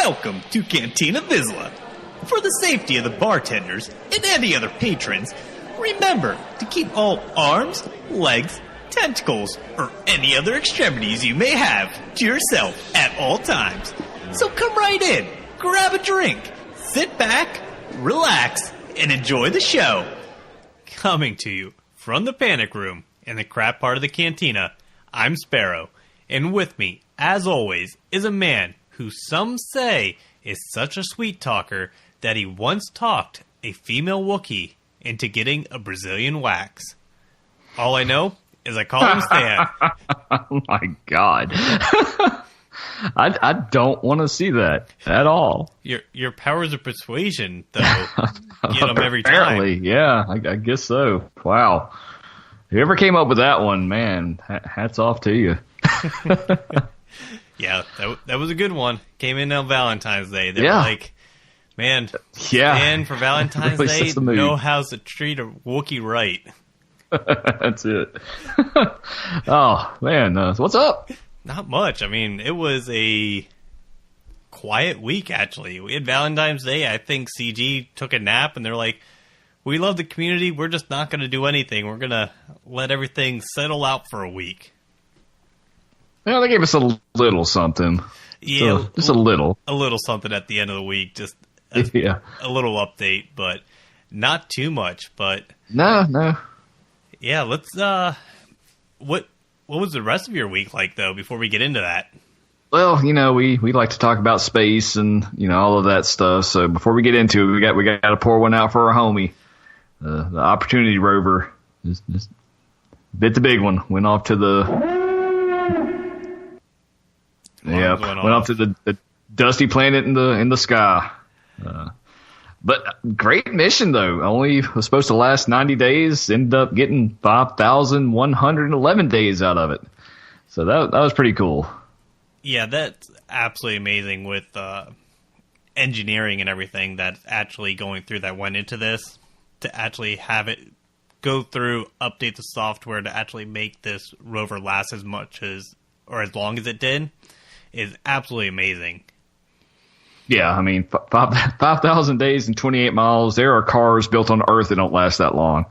Welcome to Cantina Vizsla. For the safety of the bartenders and any other patrons, remember to keep all arms, legs, tentacles, or any other extremities you may have to yourself at all times. So come right in, grab a drink, sit back, relax, and enjoy the show. Coming to you from the Panic Room in the crap part of the cantina, I'm Sparrow, and with me, as always, is a man who some say is such a sweet talker that he once talked a female Wookiee into getting a Brazilian wax. All I know is I call him Stan. Oh my God. I don't want to see that at all. Your powers of persuasion, though, get them every time. Apparently, yeah, I guess so. Wow. Whoever came up with that one, man, hats off to you. Yeah, that was a good one. Came in on Valentine's Day. They were like, man, Stan for Valentine's really Day know how to treat a Wookiee right. That's it. Oh, man, what's up? Not much. I mean, it was a quiet week, actually. We had Valentine's Day. I think CG took a nap, and they're like, we love the community. We're just not going to do anything. We're going to let everything settle out for a week. Yeah, they gave us a little something. Yeah. Just a little. A little something at the end of the week. Just a little update, but not too much. But No. Yeah, let's... What was the rest of your week like, though, before we get into that? Well, we like to talk about space and, all of that stuff. So before we get into it, we got to pour one out for our homie. The Opportunity rover just bit the big one. Went off to the... Yeah, went off to the dusty planet in the sky. But great mission, though. Only was supposed to last 90 days. Ended up getting 5,111 days out of it. So that was pretty cool. Yeah, that's absolutely amazing with engineering and everything that's actually going through that went into this. To actually have it go through, update the software to actually make this rover last as much as, or as long as it did, is absolutely amazing. Yeah, I mean, 5,000 days and 28 miles. There are cars built on Earth that don't last that long.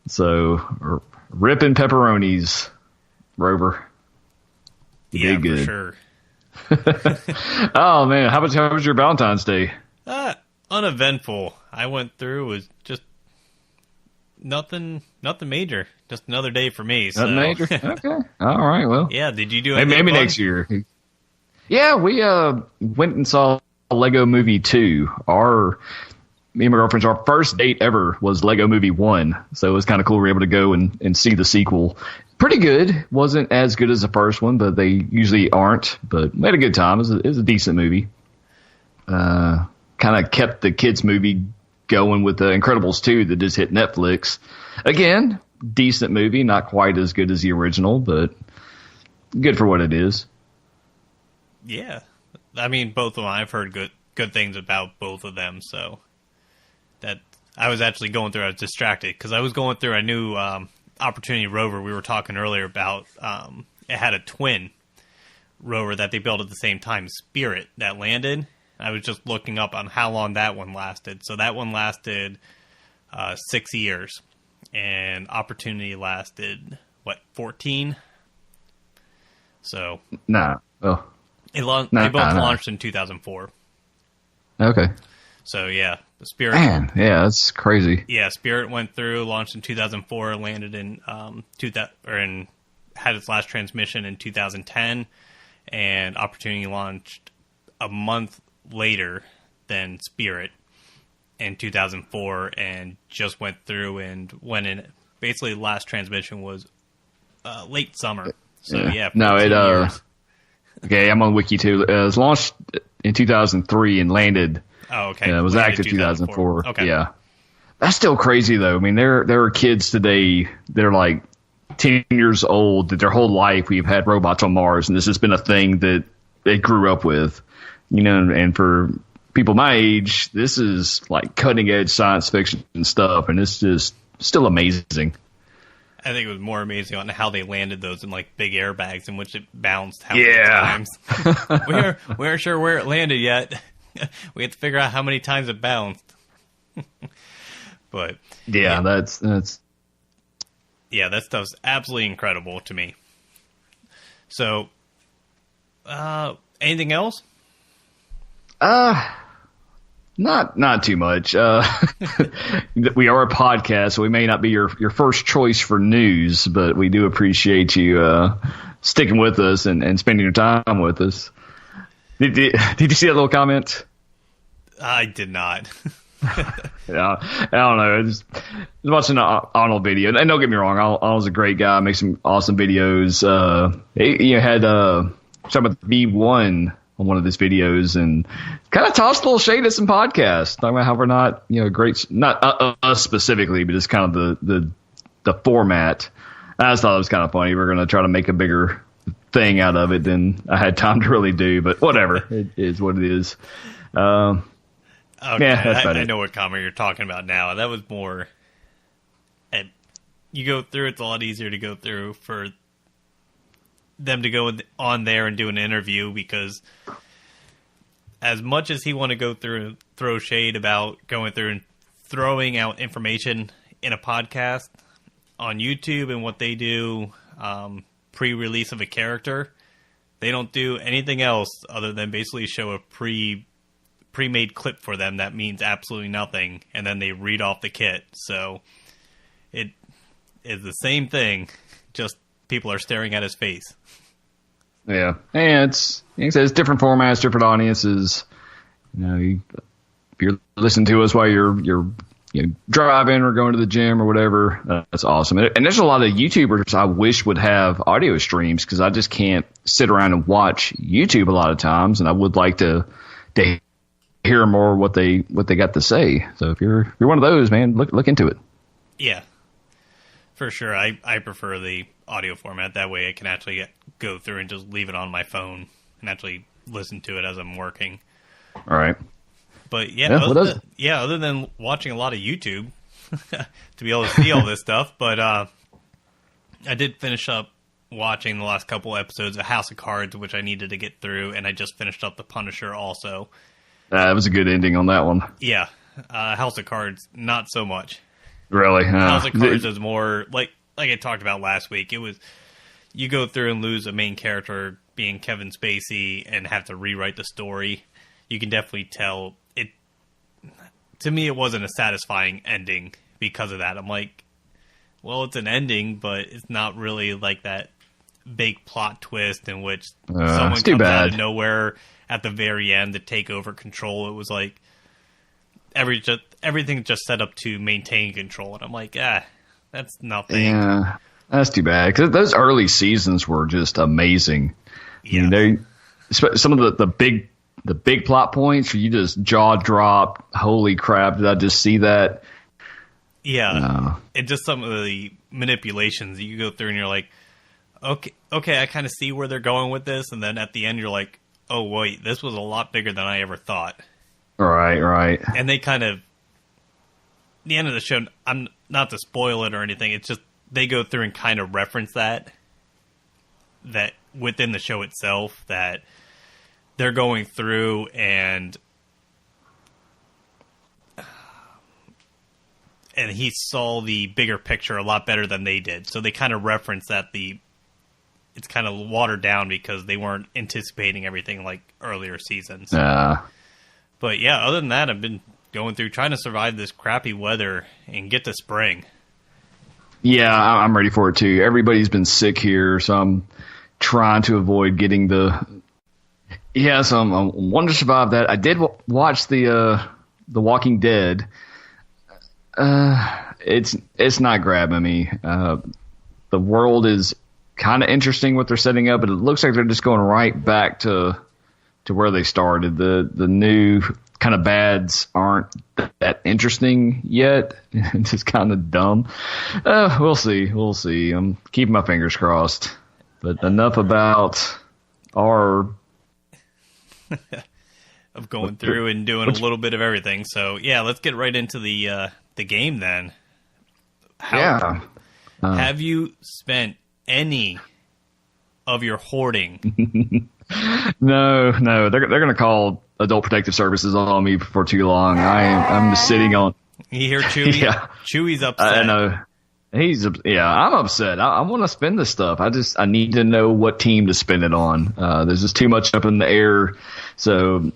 So, ripping pepperonis, rover. Yeah, good. For sure. Oh, man, how was your Valentine's Day? Uneventful. I went through, was just nothing major. Just another day for me. Nothing major? Okay. All right, well. Yeah, did you do anything maybe fun? Next year. Yeah, we went and saw Lego Movie 2. Me and my girlfriend's, our first date ever was Lego Movie 1. So it was kind of cool. We were able to go and see the sequel. Pretty good. Wasn't as good as the first one, but they usually aren't. But we had a good time. It was a decent movie. Kind of kept the kids' movie going with the Incredibles 2 that just hit Netflix. Again, decent movie. Not quite as good as the original, but good for what it is. Yeah. I mean, both of them, I've heard good things about both of them, so that I was actually going through, I was distracted, because I was going through a new Opportunity rover we were talking earlier about. It had a twin rover that they built at the same time, Spirit, that landed. I was just looking up on how long that one lasted. So that one lasted 6 years, and Opportunity lasted, 14? So... Nah, well... They both launched in 2004. Okay. So, yeah. Spirit. Man, yeah, that's crazy. Yeah, Spirit went through, launched in 2004, landed in had its last transmission in 2010, and Opportunity launched a month later than Spirit in 2004, and just went through and went in. Basically, the last transmission was late summer. So, yeah. No, years. Okay, I'm on Wiki too. It was launched in 2003 and landed. Oh, okay. It was active 2004. Okay. Yeah. That's still crazy, though. I mean, there are kids today that are like 10 years old that their whole life we've had robots on Mars, and this has been a thing that they grew up with. And for people my age, this is like cutting-edge science fiction and stuff, and it's just still amazing. I think it was more amazing on how they landed those in like big airbags in which it bounced how many times. we aren't sure where it landed yet. We have to figure out how many times it bounced. But that's yeah, that stuff's absolutely incredible to me. So, anything else? Not too much. We are a podcast, so we may not be your first choice for news, but we do appreciate you sticking with us and spending your time with us. Did you see that little comment? I did not. Yeah, I don't know. I was watching an Arnold video, and don't get me wrong, Arnold's a great guy, makes some awesome videos. He had some of the V1 on one of his videos, and kind of tossed a little shade at some podcasts, talking about how we're not, great, not us specifically, but just kind of the format. I just thought it was kind of funny. We're going to try to make a bigger thing out of it than I had time to really do, but whatever. It is what it is. Okay, yeah, that's I know what comment you're talking about now. That was more. You go through; it's a lot easier to go through for them to go on there and do an interview, because as much as he want to go through and throw shade about going through and throwing out information in a podcast on YouTube and what they do pre-release of a character, they don't do anything else other than basically show a pre-made clip for them that means absolutely nothing, and then they read off the kit. So it is the same thing, just people are staring at his face. Yeah, and it's different formats, different audiences. If you're listening to us while you're driving or going to the gym or whatever, that's awesome. And there's a lot of YouTubers I wish would have audio streams, because I just can't sit around and watch YouTube a lot of times, and I would like to hear more what they got to say. So if you're one of those, man, look into it. Yeah, for sure. I prefer the audio format. That way I can actually go through and just leave it on my phone and actually listen to it as I'm working. All right. But other than watching a lot of YouTube to be able to see all this stuff, but I did finish up watching the last couple episodes of House of Cards, which I needed to get through, and I just finished up The Punisher also. That was a good ending on that one. Yeah. House of Cards, not so much. Really? House of Cards is more, like I talked about last week, it was, you go through and lose a main character being Kevin Spacey and have to rewrite the story. You can definitely tell it. To me, it wasn't a satisfying ending because of that. I'm like, well, it's an ending, but it's not really like that big plot twist in which someone comes out of nowhere at the very end to take over control. It was like everything just set up to maintain control, and I'm like, that's nothing. Yeah, that's too bad, because those early seasons were just amazing. Yeah, some of the big plot points where you just jaw drop. Holy crap! Did I just see that? Yeah, and just some of the manipulations you go through, and you're like, okay, I kind of see where they're going with this, and then at the end, you're like, oh wait, this was a lot bigger than I ever thought. Right. And they kind of, the end of the show, I'm not to spoil it or anything, it's just they go through and kind of reference that within the show itself, that they're going through and he saw the bigger picture a lot better than they did. So they kind of reference that it's kind of watered down because they weren't anticipating everything like earlier seasons. But yeah, other than that, I've been going through trying to survive this crappy weather and get to spring. Yeah, I'm ready for it too. Everybody's been sick here, so I'm trying to avoid getting so I wanted to survive that. I did watch the Walking Dead. It's not grabbing me. The world is kind of interesting what they're setting up, but it looks like they're just going right back to where they started. The new kind of bads aren't that interesting yet. It's just kind of dumb. We'll see. I'm keeping my fingers crossed. But enough about our of going through and doing a little bit of everything. So yeah, let's get right into the game then. Have you spent any of your hoarding? No. They're going to call Adult Protective Services on me for too long. I'm just sitting on. You hear Chewy? Yeah. Chewy's upset. I know. I'm upset. I want to spend this stuff. I need to know what team to spend it on. There's just too much up in the air. So,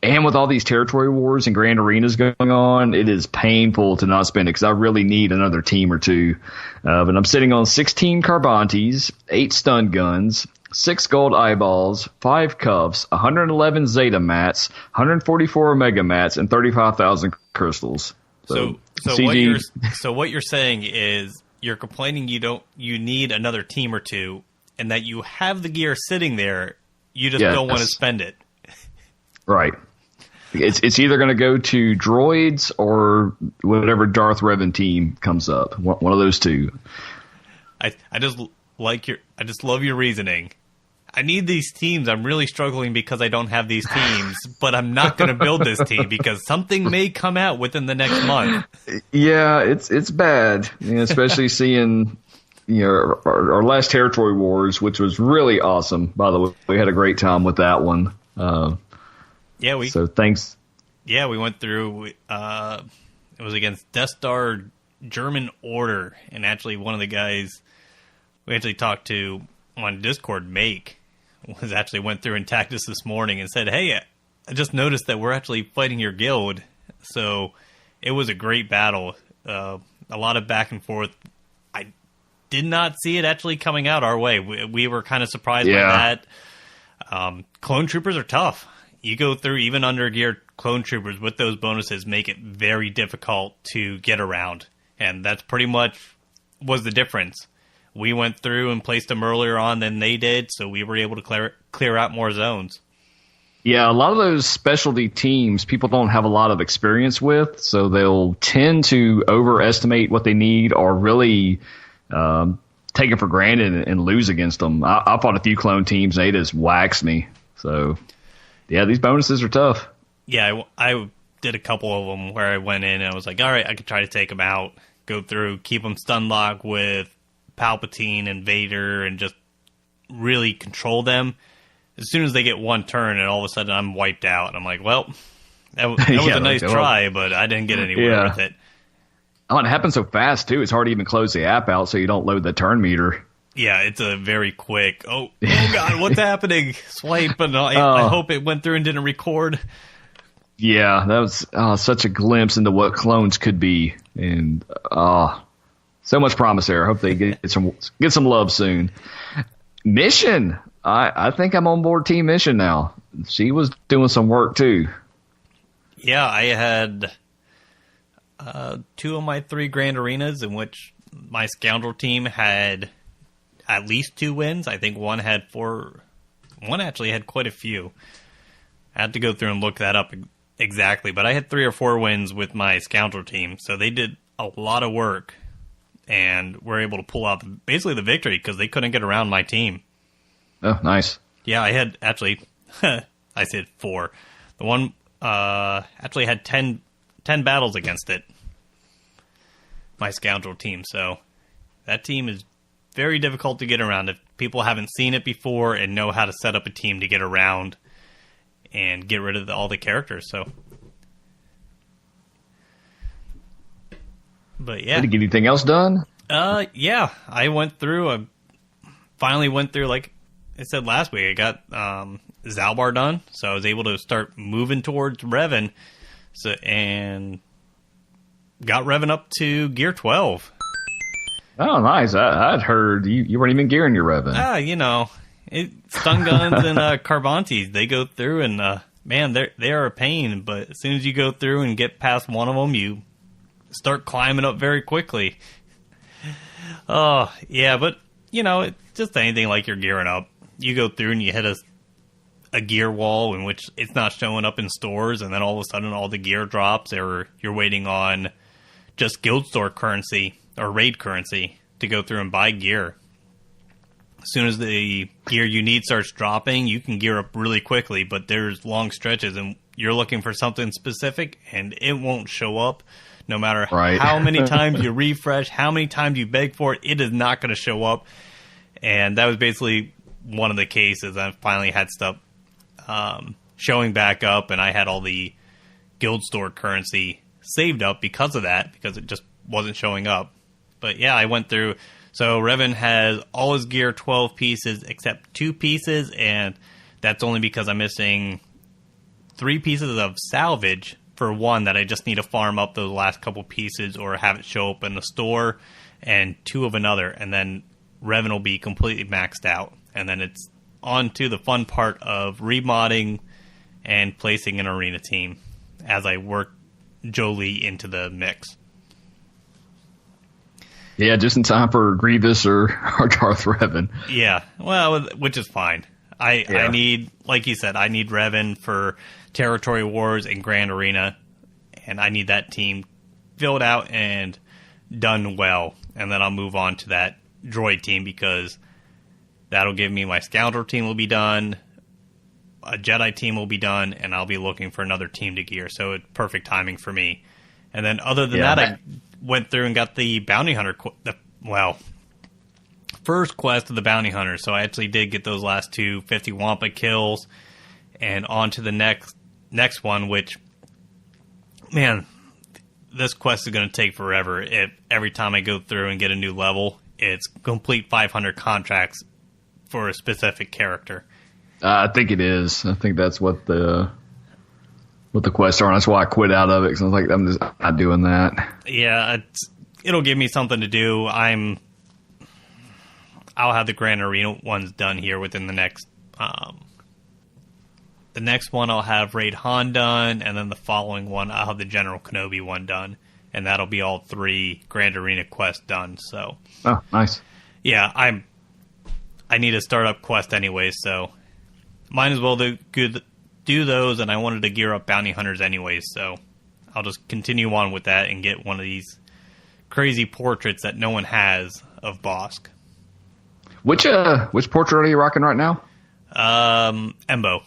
and with all these territory wars and grand arenas going on, it is painful to not spend it because I really need another team or two. But I'm sitting on 16 Carbantes, 8 stun guns, 6 gold eyeballs, 5 cuffs, 111 Zeta mats, 144 Omega mats, and 35,000 crystals. So what you're saying is you're complaining you need another team or two, and that you have the gear sitting there, you just don't want to spend it. Right. It's either going to go to droids or whatever Darth Revan team comes up. One of those two. I just love your reasoning. I need these teams. I'm really struggling because I don't have these teams, but I'm not going to build this team because something may come out within the next month. Yeah, it's bad, especially seeing our last territory wars, which was really awesome. By the way, we had a great time with that one. So thanks. Yeah, we went through. It was against Death Star German Order, and actually one of the guys we actually talked to on Discord, went through and tagged us this morning and said, "Hey, I just noticed that we're actually fighting your guild." So it was a great battle. A lot of back and forth. I did not see it actually coming out our way. We were kind of surprised by that. Clone troopers are tough. You go through even under geared clone troopers with those bonuses make it very difficult to get around. And that's pretty much was the difference. We went through and placed them earlier on than they did, so we were able to clear out more zones. Yeah, a lot of those specialty teams people don't have a lot of experience with, so they'll tend to overestimate what they need or really take it for granted and lose against them. I fought a few clone teams, and they just waxed me. So, yeah, these bonuses are tough. Yeah, I did a couple of them where I went in and I was like, all right, I could try to take them out, go through, keep them stun locked with Palpatine and Vader and just really control them. As soon as they get one turn and all of a sudden I'm wiped out. I'm like, well, that was a nice try, but I didn't get anywhere with it. Oh, and it happens so fast, too. It's hard to even close the app out so you don't load the turn meter. Yeah, it's a very quick, oh God, what's happening? Swipe, and I hope it went through and didn't record. Yeah, that was such a glimpse into what clones could be. And so much promise there. I hope they get some love soon. Mission. I think I'm on board Team Mission now. She was doing some work too. Yeah, I had 2 of my 3 grand arenas in which my Scoundrel team had at least 2 wins. I think one had 4. One actually had quite a few. I had to go through and look that up exactly, but I had 3 or 4 wins with my Scoundrel team, so they did a lot of work and were able to pull out basically the victory because they couldn't get around my team. Oh, nice. Yeah, I had actually, I said 4. The one actually had 10 battles against it, my Scoundrel team. So that team is very difficult to get around if people haven't seen it before and know how to set up a team to get around and get rid of all the characters. So, but yeah. Did you get anything else done? Yeah, I went through. I finally went through, like I said last week, I got Zalbar done, so I was able to start moving towards Revan, and got Revan up to gear 12. Oh, nice! I'd heard you weren't even gearing your Revan. Stun guns and Carbantes, they go through and man, they are a pain. But as soon as you go through and get past one of them, you start climbing up very quickly. Oh yeah, but it's just anything like you're gearing up. You go through and you hit a gear wall in which it's not showing up in stores, and then all of a sudden all the gear drops, or you're waiting on just guild store currency or raid currency to go through and buy gear. As soon as the gear you need starts dropping, you can gear up really quickly, but there's long stretches in you're looking for something specific and it won't show up. No matter Right. how many times you refresh, how many times you beg for it, it is not going to show up. And that was basically one of the cases. I finally had stuff showing back up, and I had all the Guild Store currency saved up because of that, because it just wasn't showing up. But yeah, I went through. So Revan has all his gear 12 pieces except 2 pieces, and that's only because I'm missing 3 pieces of salvage for one that I just need to farm up those last couple pieces or have it show up in the store, and 2 of another, and then Revan will be completely maxed out. And then it's on to the fun part of remodding and placing an arena team as I work Jolee into the mix. Yeah, just in time for Grievous or Darth Revan. Yeah, well, which is fine. I need, like you said, I need Revan for Territory Wars and Grand Arena, and I need that team filled out and done well, and then I'll move on to that droid team, because that'll give me my Scoundrel team will be done, a Jedi team will be done, and I'll be looking for another team to gear, so it's perfect timing for me. And then other than that, I went through and got the Bounty Hunter, first quest of the Bounty Hunter, so I actually did get those last 2 50 Wampa kills, and on to the next one, which, man, this quest is going to take forever. Every time I go through and get a new level, it's complete 500 contracts for a specific character. I think it is. I think that's what the quests are, and that's why I quit out of it, because I was like, I'm just not doing that. Yeah, it'll give me something to do. I'll have the Grand Arena ones done here within the next... the next one I'll have Raid Han done, and then the following one I'll have the General Kenobi one done, and that'll be all 3 Grand Arena quests done. So, oh, nice. Yeah, I need a startup quest anyway, so might as well do those. And I wanted to gear up Bounty Hunters anyways, so I'll just continue on with that and get one of these crazy portraits that no one has of Bossk. Which portrait are you rocking right now? Embo.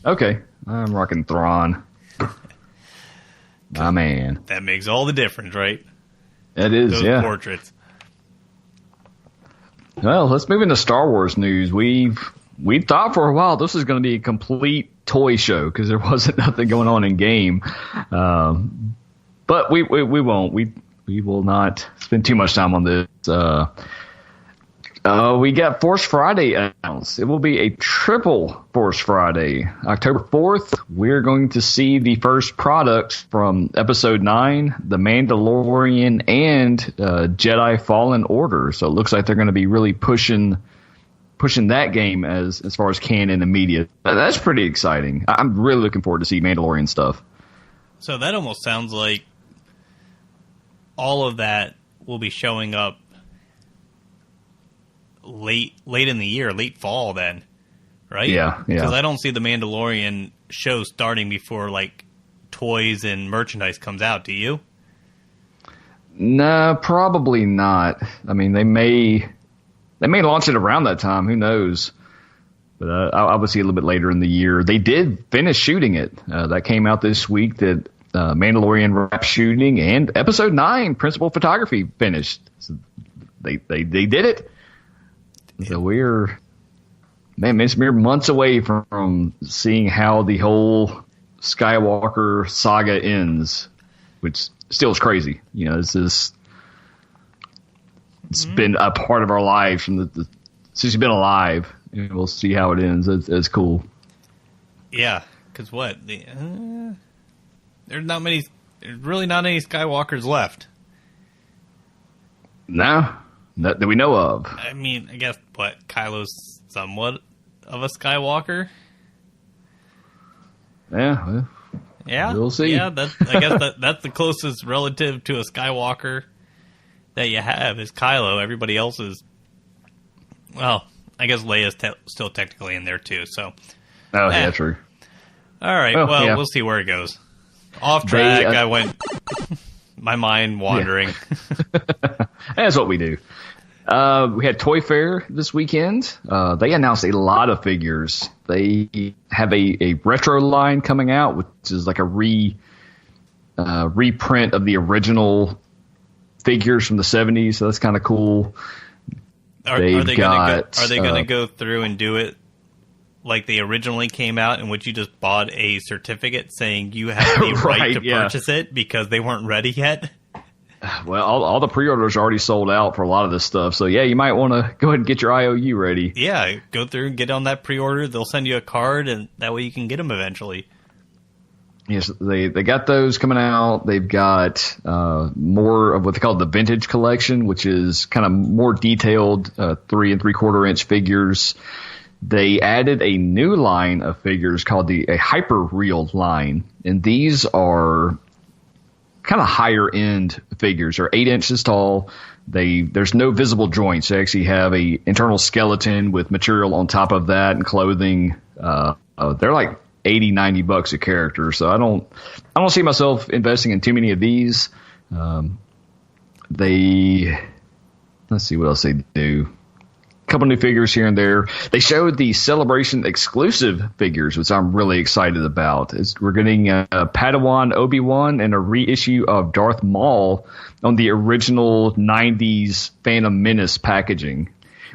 Okay, I'm rocking Thrawn. My man. That makes all the difference, right? It is, Those yeah. portraits. Well, let's move into Star Wars news. We thought for a while this was going to be a complete toy show because there wasn't nothing going on in game, but we won't. We will not spend too much time on this. We got Force Friday announced. It will be a triple Force Friday. October 4th, we're going to see the first products from Episode 9, The Mandalorian, and Jedi Fallen Order. So it looks like they're going to be really pushing that game as far as canon and media. That's pretty exciting. I'm really looking forward to see Mandalorian stuff. So that almost sounds like all of that will be showing up late in the year, late fall then, right? Yeah. Because I don't see the Mandalorian show starting before like toys and merchandise comes out. Do you? No, probably not. I mean, they may launch it around that time. Who knows? But I would see a little bit later in the year. They did finish shooting it. That came out this week. That Mandalorian wrap shooting and Episode 9 principal photography finished. So they did it. So we're mere months away from seeing how the whole Skywalker saga ends, which still is crazy. You know, it's been a part of our lives from since she's been alive. And we'll see how it ends. It's cool. Yeah, because there's really not any Skywalkers left. No. That we know of. I mean, I guess, Kylo's somewhat of a Skywalker? Yeah. Well, yeah? We'll see. Yeah, I guess that's the closest relative to a Skywalker that you have is Kylo. Everybody else is... Well, I guess Leia's still technically in there, too, so... Oh, yeah, true. All right, yeah. We'll see where it goes. Off track, I went... My mind wandering. Yeah. That's what we do. We had Toy Fair this weekend. They announced a lot of figures. They have a retro line coming out, which is like a reprint of the original figures from the 70s. So that's kind of cool. Are they going to go through and do it like they originally came out, in which you just bought a certificate saying you have the right to purchase it because they weren't ready yet? Well, all the pre-orders are already sold out for a lot of this stuff. So, yeah, you might want to go ahead and get your IOU ready. Yeah, go through and get on that pre-order. They'll send you a card, and that way you can get them eventually. Yes, they got those coming out. They've got more of what they call the vintage collection, which is kind of more detailed 3 3/4 inch figures. They added a new line of figures called a Hyper Real line, and these are kind of higher end figures. They're 8 inches tall. There's no visible joints. They actually have a internal skeleton with material on top of that and clothing. They're like $80-$90 a character. So I don't see myself investing in too many of these. Let's see what else they do. Couple new figures here and there. They showed the Celebration exclusive figures, which I'm really excited about. We're getting Padawan Obi-Wan and a reissue of Darth Maul on the original 90s Phantom Menace packaging,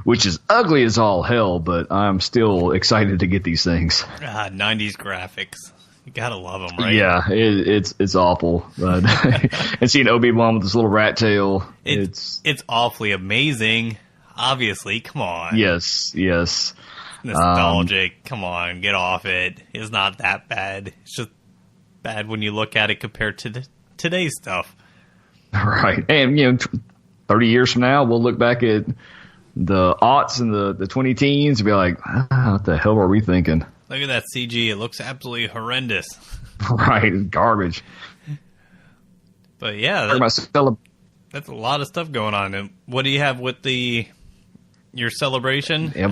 which is ugly as all hell, but I'm still excited to get these things. 90s graphics. You gotta love them, right? Yeah, it's awful. But and seeing Obi-Wan with this little rat tail, it's awfully amazing. Obviously, come on. Yes. Nostalgic. Come on, get off it. It's not that bad. It's just bad when you look at it compared to today's stuff. Right. And, 30 years from now, we'll look back at the aughts and the 20 teens and be like, what the hell were we thinking? Look at that CG. It looks absolutely horrendous. Right. Garbage. But, yeah. That's a lot of stuff going on. And what do you have with your celebration? I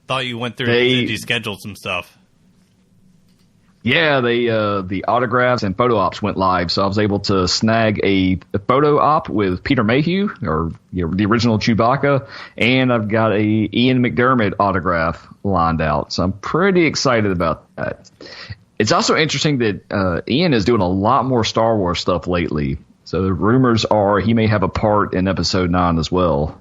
thought you went through and you scheduled some stuff. Yeah, the autographs and photo ops went live, so I was able to snag a photo op with Peter Mayhew, or the original Chewbacca, and I've got a Ian McDiarmid autograph lined out, so I'm pretty excited about that. It's also interesting that Ian is doing a lot more Star Wars stuff lately, so the rumors are he may have a part in Episode 9 as well.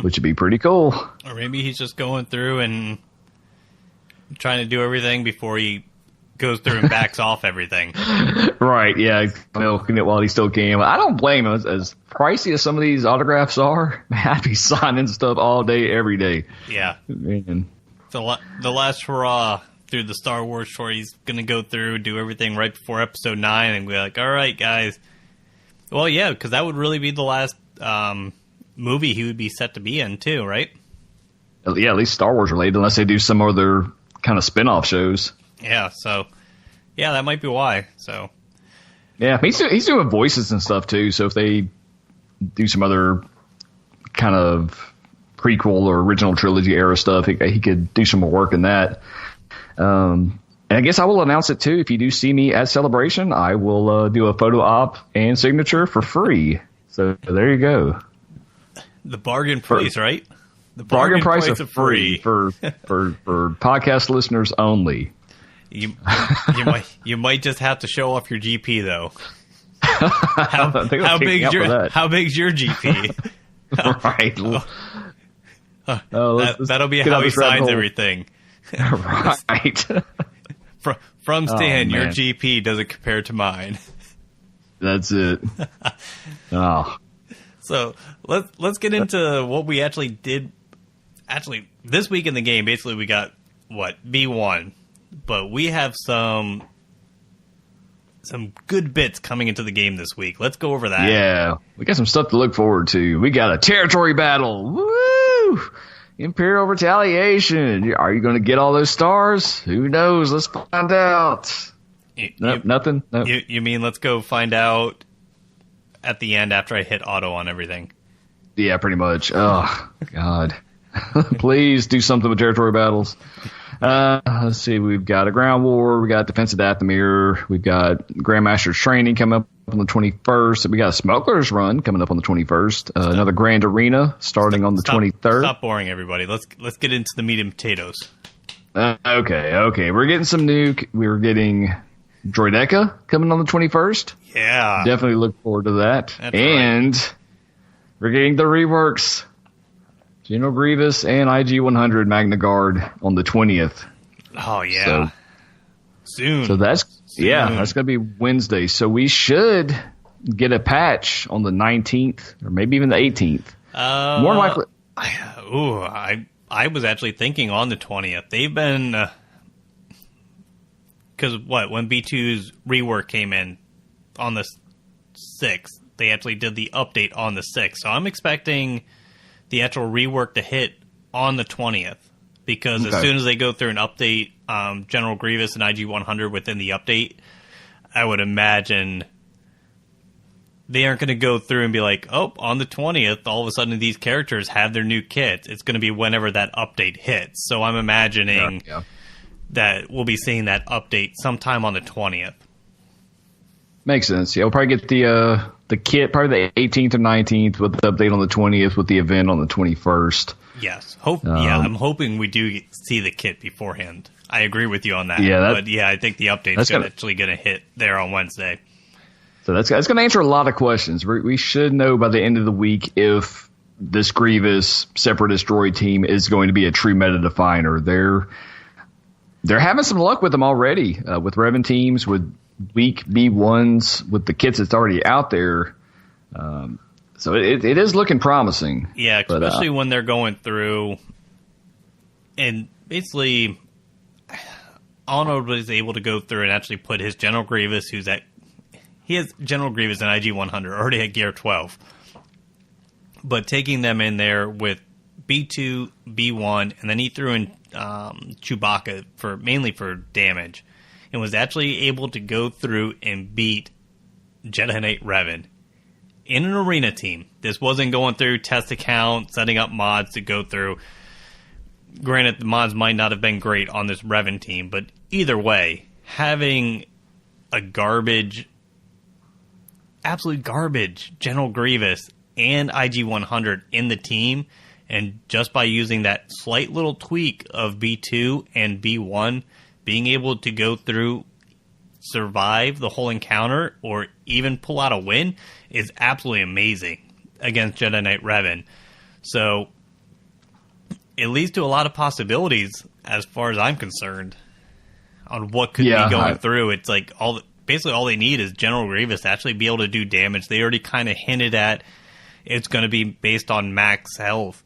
Which would be pretty cool. Or maybe he's just going through and trying to do everything before he goes through and backs off everything. Right, yeah. Milking it while he still can. I don't blame him. As pricey as some of these autographs are, man, I'd be signing stuff all day, every day. Yeah. Man. So the last hurrah through the Star Wars tour, he's going to go through and do everything right before Episode 9 and be like, all right, guys. Well, yeah, because that would really be the last movie he would be set to be in too, right? Yeah, at least Star Wars related, unless they do some other kind of spin-off shows. Yeah, so yeah, that might be why. So yeah, he's doing voices and stuff too. So if they do some other kind of prequel or original trilogy era stuff, he could do some more work in that. And I guess I will announce it too. If you do see me at Celebration, I will do a photo op and signature for free. So there you go. The bargain price, right? The bargain price of free for podcast listeners only. You might just have to show off your GP though. How big's your GP? Right. That'll be how he signs everything. Right. From Stan, your GP doesn't compare to mine. That's it. Oh. So let's get into what we actually did. Actually, this week in the game, basically we got B1, but we have some good bits coming into the game this week. Let's go over that. Yeah, we got some stuff to look forward to. We got a territory battle. Woo! Imperial retaliation. Are you going to get all those stars? Who knows? Let's find out. Nothing. Nope. You mean let's go find out at the end after I hit auto on everything? Yeah, pretty much. Oh, God. Please do something with territory battles. Let's see. We've got a ground war. We got Defense of Dathomir. We've got Grandmaster's training coming up on the 21st. We got a Smugglers Run coming up on the 21st. Another Grand Arena starting on the 23rd. Stop boring everybody. Let's get into the meat and potatoes. Okay. We're getting some new. We're getting Droideka coming on the 21st. Yeah. Definitely look forward to that. That's and right. We're getting the reworks. General Grievous and IG-100 Magna Guard on the 20th. Oh, yeah. Soon. So that's going to be Wednesday. So we should get a patch on the 19th or maybe even the 18th. More likely. I was actually thinking on the 20th. They've been... Because when B2's rework came in on the 6th, they actually did the update on the 6th. So I'm expecting the actual rework to hit on the 20th. Because as soon as they go through and update General Grievous and IG-100 within the update, I would imagine they aren't going to go through and be like, oh, on the 20th, all of a sudden these characters have their new kits. It's going to be whenever that update hits. So I'm imagining that we'll be seeing that update sometime on the 20th. Makes sense. Yeah, we'll probably get the kit probably the 18th or 19th with the update on the 20th with the event on the 21st. Yes. I'm hoping we do see the kit beforehand. I agree with you on that. I think the update's actually going to hit there on Wednesday. So that's going to answer a lot of questions. We should know by the end of the week if this Grievous Separatist droid team is going to be a true meta definer. They're having some luck with them already, with Revan teams, with weak B1s, with the kits that's already out there. So it is looking promising. Yeah, especially when they're going through and basically Arnold was able to go through and actually put his General Grievous, he has General Grievous and IG-100 already at Gear 12. But taking them in there with B2, B1, and then he threw in Chewbacca mainly for damage, and was actually able to go through and beat Jedi Knight Revan in an arena team. This wasn't going through test account, setting up mods to go through. Granted, the mods might not have been great on this Revan team, but either way, having a absolute garbage General Grievous and IG-100 in the team, and just by using that slight little tweak of B2 and B1, being able to go through, survive the whole encounter, or even pull out a win is absolutely amazing against Jedi Knight Revan. So it leads to a lot of possibilities as far as I'm concerned on what could be going through. It's like basically all they need is General Grievous to actually be able to do damage. They already kind of hinted at it's going to be based on max health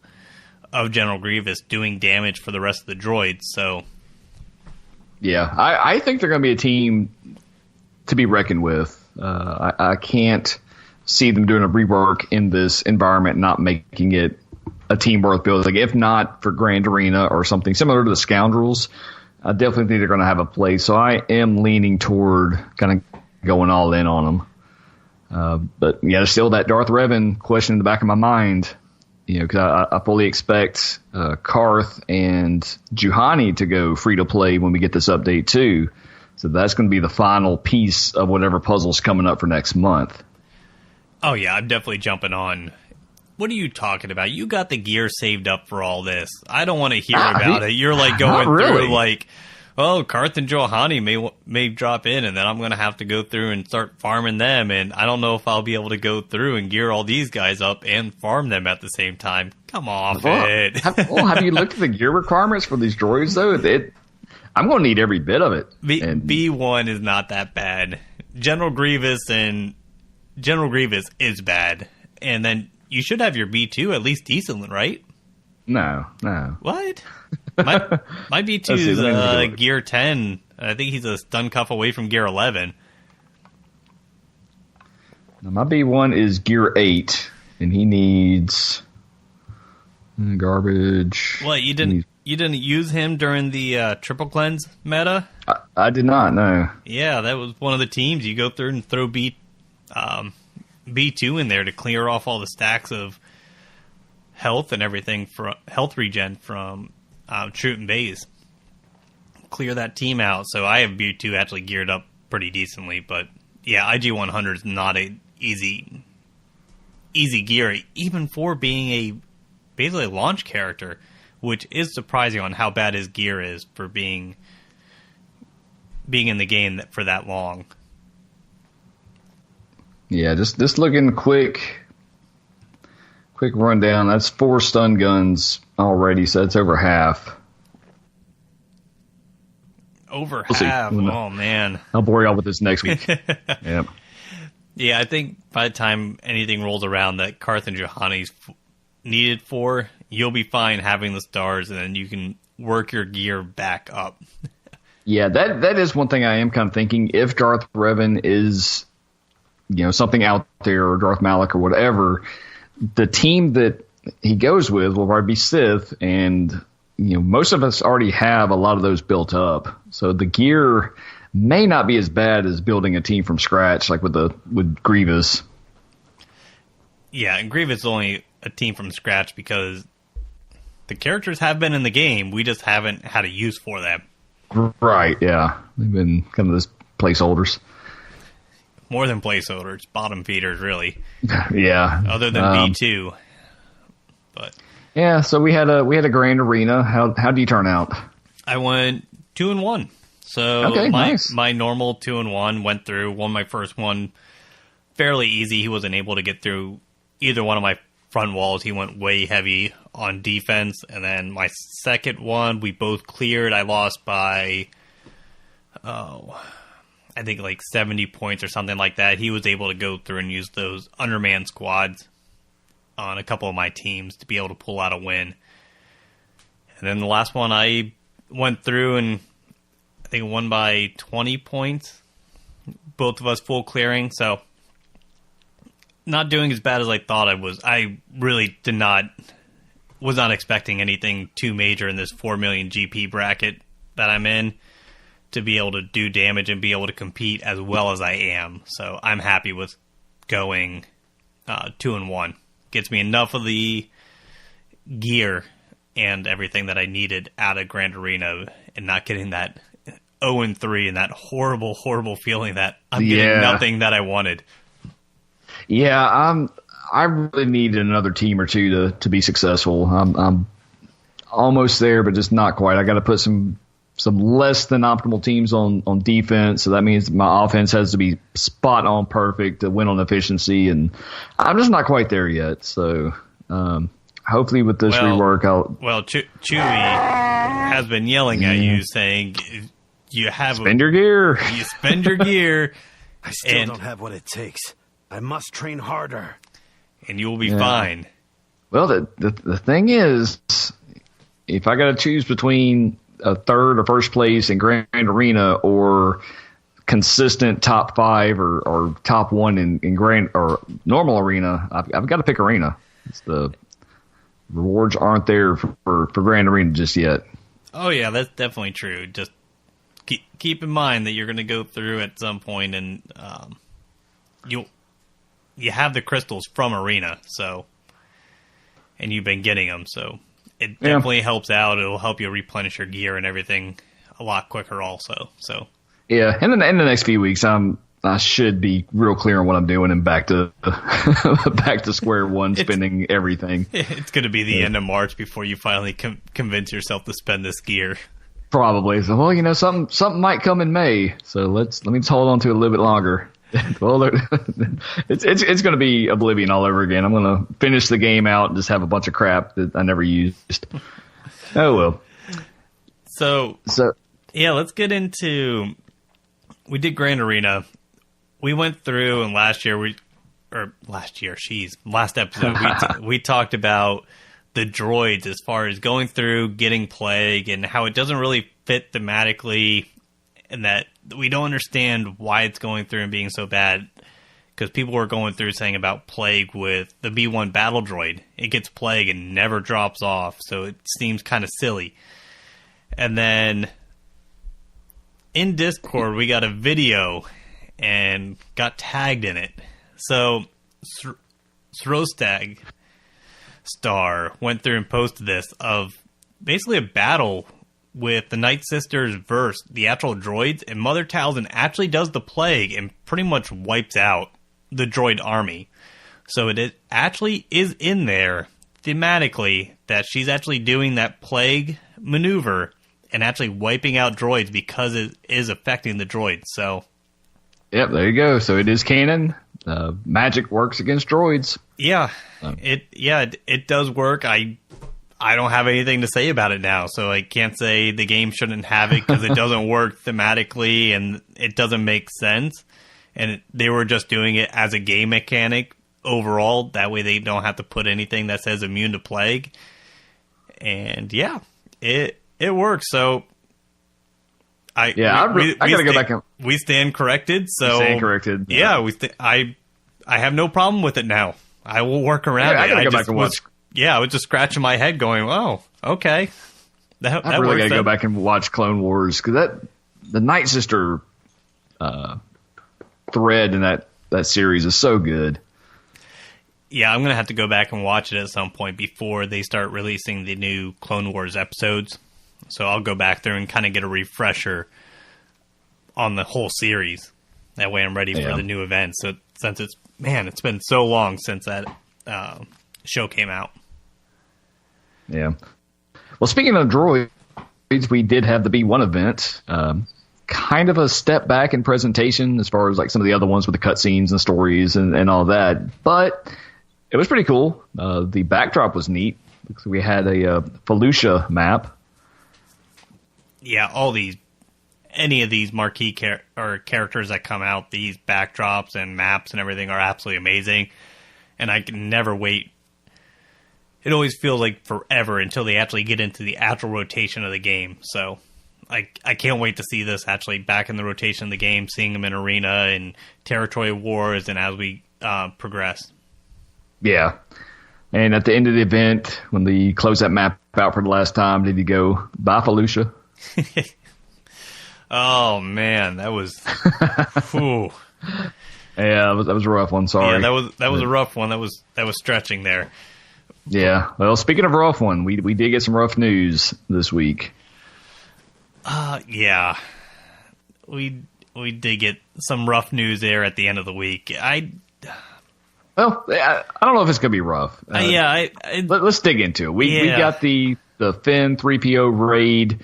of General Grievous doing damage for the rest of the droids. So, yeah, I think they're going to be a team to be reckoned with. I can't see them doing a rework in this environment, not making it a team worth building. If not for Grand Arena or something similar to the Scoundrels, I definitely think they're going to have a place. So I am leaning toward kind of going all in on them. But yeah, there's still that Darth Revan question in the back of my mind. Because I fully expect Karth and Juhani to go free to play when we get this update too. So that's going to be the final piece of whatever puzzle's coming up for next month. Oh yeah, I'm definitely jumping on. What are you talking about? You got the gear saved up for all this. I don't want to hear about it. You're like going through like, oh, Karth and Juhani may drop in, and then I'm going to have to go through and start farming them, and I don't know if I'll be able to go through and gear all these guys up and farm them at the same time. Come off it. Have you looked at the gear requirements for these droids, though? I'm going to need every bit of it. B1 is not that bad. General Grievous is bad. And then you should have your B2 at least decent, right? No. What? My B2 is Gear 10. I think he's a stun cuff away from Gear 11. Now my B1 is Gear 8, and he needs garbage. What, you didn't use him during the triple cleanse meta? I did not, no. Yeah, that was one of the teams. You go through and throw B2 in there to clear off all the stacks of health and everything, for health regen from shooting bays. Clear that team out. So I have B2 actually geared up pretty decently, but yeah, IG 100 is not a easy gear, even for being basically a launch character, which is surprising on how bad his gear is for being in the game for that long. Yeah, just looking quick rundown. That's 4 stun guns already, so that's over half. Over half? Oh, man. I'll bore y'all with this next week. Yep. Yeah, I think by the time anything rolls around that Karth and Juhani's needed for, you'll be fine having the stars, and then you can work your gear back up. Yeah, that is one thing I am kind of thinking. If Darth Revan is, something out there, or Darth Malak or whatever, the team that he goes with will probably be Sith, and most of us already have a lot of those built up. So the gear may not be as bad as building a team from scratch, like with Grievous. Yeah, and Grievous is only a team from scratch because the characters have been in the game. We just haven't had a use for them. Right, yeah. They've been kind of those placeholders. More than placeholders, bottom feeders, really. Yeah. Other than B2. But yeah, so we had a grand arena. How did you turn out? I went 2-1. So okay, nice. My normal 2-1 went through. Won my first one fairly easy. He wasn't able to get through either one of my front walls. He went way heavy on defense. And then my second one, we both cleared. I lost by, I think like 70 points or something like that. He was able to go through and use those underman squads on a couple of my teams to be able to pull out a win. And then the last one, I went through and I think won by 20 points. Both of us full clearing, so not doing as bad as I thought I was. I really was not expecting anything too major in this 4 million GP bracket that I'm in to be able to do damage and be able to compete as well as I am. So I'm happy with going 2-1. Gets me enough of the gear and everything that I needed out of Grand Arena and not getting that 0-3 and that horrible, horrible feeling that I'm getting nothing that I wanted. Yeah, I really need another team or two to be successful. I'm almost there, but just not quite. I got to put some less than optimal teams on defense, so that means my offense has to be spot on perfect to win on efficiency, and I'm just not quite there yet. So hopefully with this rework, Chewie has been yelling at you saying you have spend your gear. You spend your gear. I still don't have what it takes. I must train harder, and you will be fine. Well, the thing is, if I got to choose between a third or first place in Grand Arena or consistent top 5 or top 1 in Grand or normal Arena, I've got to pick Arena. The rewards aren't there for Grand Arena just yet. Oh yeah, that's definitely true. Just keep in mind that you're going to go through at some point, and you have the crystals from Arena, so, and you've been getting them, so it definitely helps out. It'll help you replenish your gear and everything a lot quicker also. So yeah, in the next few weeks, I should be real clear on what I'm doing and back to square one, spending everything. It's going to be the end of March before you finally convince yourself to spend this gear. Probably. So, well, something might come in May, so let me just hold on to it a little bit longer. Well, it's going to be Oblivion all over again. I'm going to finish the game out and just have a bunch of crap that I never used. Oh well. So yeah, let's get into. We did Grand Arena. We went through, and last episode we talked about the droids as far as going through, getting Plague, and how it doesn't really fit thematically, and that we don't understand why it's going through and being so bad, because people were going through saying about Plague with the B1 battle droid. It gets Plague and never drops off, so it seems kind of silly. And then in Discord, we got a video and got tagged in it. So Srostag Star went through and posted this of basically a battle with the Night Sisters versus the actual droids, and Mother Talzin actually does the plague and pretty much wipes out the droid army. So it actually is in there thematically that she's actually doing that plague maneuver and actually wiping out droids because it is affecting the droids. So, yep, there you go. So it is canon. Magic works against droids. Yeah, it does work. I don't have anything to say about it now, so I can't say the game shouldn't have it because it doesn't work thematically and it doesn't make sense. And they were just doing it as a game mechanic overall. That way they don't have to put anything that says immune to plague. And yeah, it works. So I gotta go back and we stand corrected. So stand corrected. Yeah, I have no problem with it now. I will work around it. I gotta go back and watch. I was just scratching my head, going, "Oh, okay." That I really gotta go back and watch Clone Wars because the Night Sister thread in that series is so good. Yeah, I'm gonna have to go back and watch it at some point before they start releasing the new Clone Wars episodes. So I'll go back there and kind of get a refresher on the whole series. That way I'm ready for the new event. So since it's been so long since that show came out. Yeah. Well, speaking of droids, we did have the B1 event. Kind of a step back in presentation as far as like some of the other ones with the cutscenes and stories and all that. But it was pretty cool. The backdrop was neat. We had a Felucia map. Yeah, any of these marquee characters that come out, these backdrops and maps and everything are absolutely amazing. And I can never wait. It always feels like forever until they actually get into the actual rotation of the game. So I can't wait to see this actually back in the rotation of the game, seeing them in Arena and Territory Wars and as we progress. Yeah. And at the end of the event, when they closed that map out for the last time, did you go, bye, Felucia? Oh, man, that was... Whew. Yeah, that was a rough one. Sorry. Yeah, that was a rough one. That was stretching there. Yeah. Well, speaking of rough one, we did get some rough news this week. Yeah. We did get some rough news there at the end of the week. Well, I don't know if it's gonna be rough. Let's dig into it. We got the Finn 3PO raid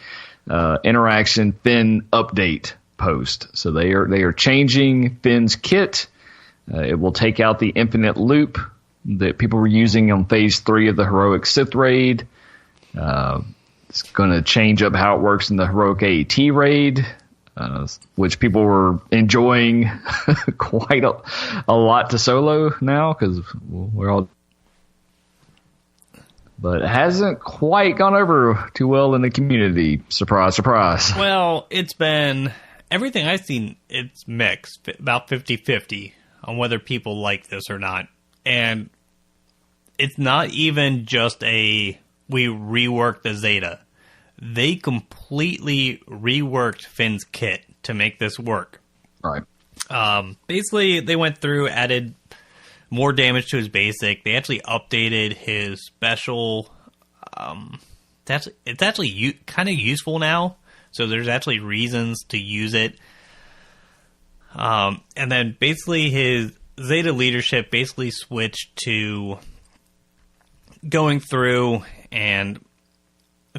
interaction Finn update post. So they are changing Finn's kit. It will take out the infinite loop that people were using on Phase 3 of the Heroic Sith raid. It's going to change up how it works in the Heroic AAT raid, which people were enjoying quite a lot to solo now because we're all. But it hasn't quite gone over too well in the community. Surprise, surprise. Well, it's been... Everything I've seen, it's mixed, about 50-50 on whether people like this or not. And it's not even just we reworked the Zeta. They completely reworked Finn's kit to make this work. Right. Basically, they went through, added more damage to his basic. They actually updated his special. It's actually kind of useful now. So there's actually reasons to use it. And then basically his Zeta leadership basically switched to going through, and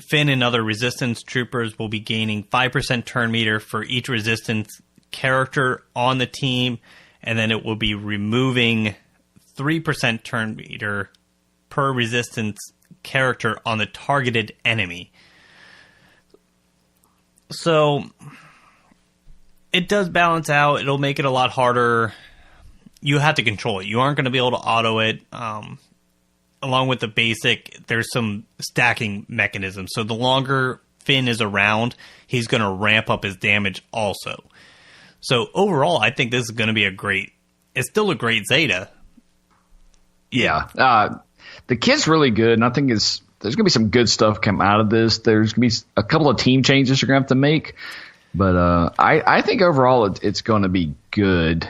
Finn and other Resistance troopers will be gaining 5% turn meter for each Resistance character on the team, and then it will be removing 3% turn meter per Resistance character on the targeted enemy. So it does balance out. It'll make it a lot harder. You have to control it. You aren't going to be able to auto it. Along with the basic, there's some stacking mechanisms. So the longer Finn is around, he's going to ramp up his damage also. So overall, I think this is going to be it's still a great Zeta. Yeah. The kit's really good, and I think there's going to be some good stuff come out of this. There's going to be a couple of team changes you're going to have to make. But I think overall it's going to be good.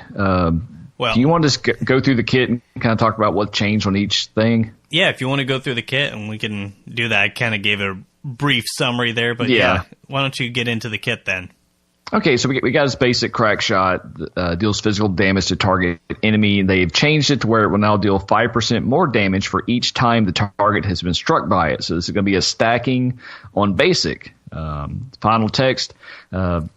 Well, do you want to just go through the kit and kind of talk about what changed on each thing? Yeah, if you want to go through the kit, and we can do that. I kind of gave a brief summary there, but yeah. Why don't you get into the kit then? Okay, so we got his basic crack shot, deals physical damage to target enemy. They've changed it to where it will now deal 5% more damage for each time the target has been struck by it. So this is going to be a stacking on basic. Final text, the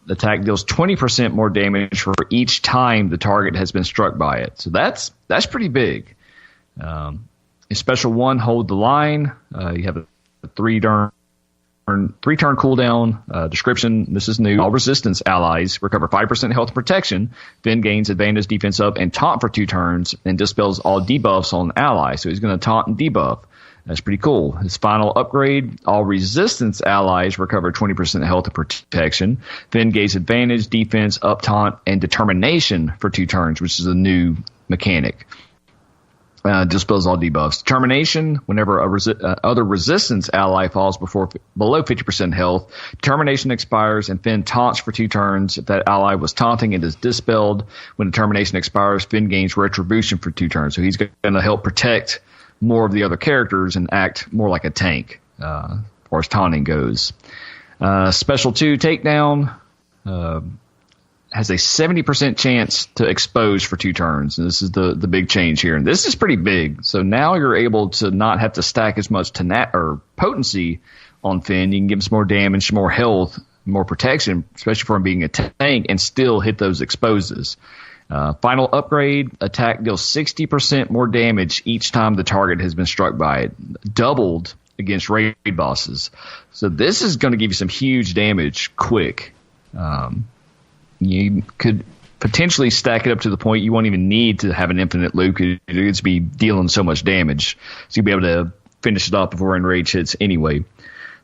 attack deals 20% more damage for each time the target has been struck by it. So that's pretty big. A special one, hold the line. You have a three-turn cooldown. Description, this is new. All resistance allies recover 5% health and protection. Finn gains advantage defense up and taunt for 2 turns and dispels all debuffs on ally. So he's going to taunt and debuff. That's pretty cool. His final upgrade, all resistance allies recover 20% health and protection. Finn gains advantage, defense, up taunt, and determination for 2 turns, which is a new mechanic. Dispels all debuffs. Determination, whenever other resistance ally falls below 50% health, determination expires and Finn taunts for 2 turns. If that ally was taunting, it is dispelled. When determination expires, Finn gains retribution for 2 turns. So he's going to help protect more of the other characters and act more like a tank as far as taunting goes. Special 2 takedown. Has a 70% chance to expose for 2 turns. And this is the big change here. And this is pretty big. So now you're able to not have to stack as much potency on Finn. You can give him some more damage, more health, more protection, especially for him being a tank, and still hit those exposes. Final upgrade, attack deals 60% more damage each time the target has been struck by it. Doubled against raid bosses. So this is going to give you some huge damage quick. You could potentially stack it up to the point you won't even need to have an infinite loop. You'd just be dealing so much damage. So you'll be able to finish it off before enrage hits anyway.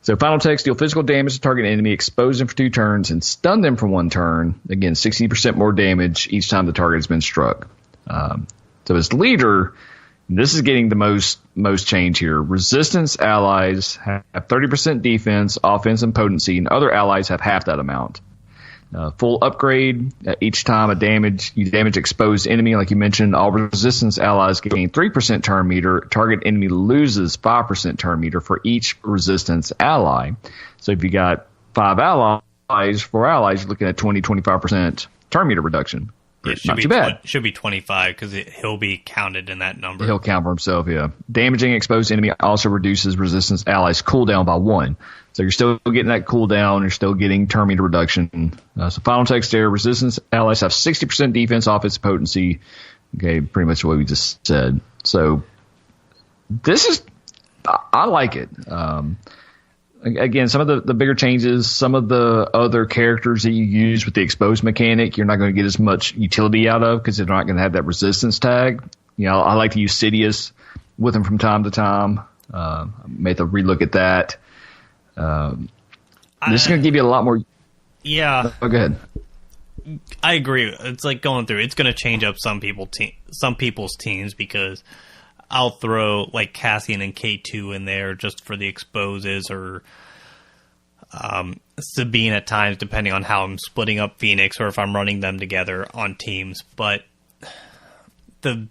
So final text, deal physical damage to target enemy, expose them for 2 turns, and stun them for 1 turn. Again, 60% more damage each time the target has been struck. So as leader, this is getting the most change here. Resistance allies have 30% defense, offense, and potency, and other allies have half that amount. Full upgrade, each time you damage exposed enemy, like you mentioned, all resistance allies gain 3% turn meter. Target enemy loses 5% turn meter for each resistance ally. So if you got 4 allies, you're looking at 25% turn meter reduction. It should Not be too bad. Should be 25 because he'll be counted in that number. He'll count for himself, yeah. Damaging exposed enemy also reduces resistance allies cooldown by 1. So you're still getting that cooldown. You're still getting turn meter reduction. So final text there, resistance allies have 60% defense, offense, potency. Okay, pretty much what we just said. So this is, I like it. Again, some of the bigger changes, some of the other characters that you use with the exposed mechanic, you're not going to get as much utility out of because they're not going to have that resistance tag. You know, I like to use Sidious with them from time to time. May have to relook at that. This is going to give you a lot more. Yeah. Oh, go ahead. I agree. It's like going through. It's going to change up some people's teams because I'll throw like Cassian and K2 in there just for the exposes, or Sabine at times, depending on how I'm splitting up Phoenix or if I'm running them together on teams. But I'm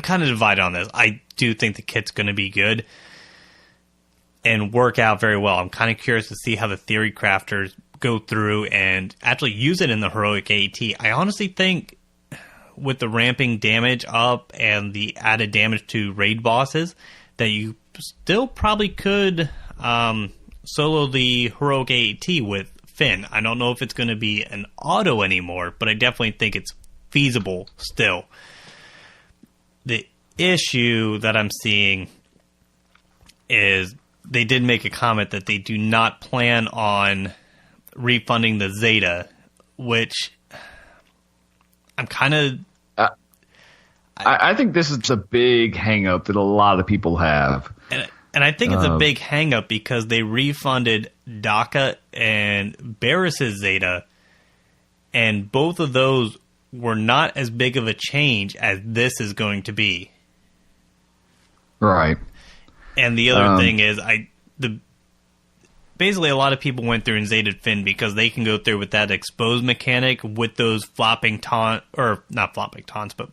kind of divided on this. I do think the kit's going to be good and work out very well. I'm kind of curious to see how the theory crafters go through and actually use it in the heroic AT. I honestly think with the ramping damage up and the added damage to raid bosses, that you still probably could solo the heroic AT with Finn. I don't know if it's going to be an auto anymore, but I definitely think it's feasible still. The issue that I'm seeing is they did make a comment that they do not plan on refunding the Zeta, which I'm kind of... I think this is a big hang-up that a lot of people have. And I think it's a big hang-up because they refunded Daka and Barris's Zeta, and both of those were not as big of a change as this is going to be. Right. And the other thing is, basically a lot of people went through and Zated Finn because they can go through with that exposed mechanic with those flopping not flopping taunts, but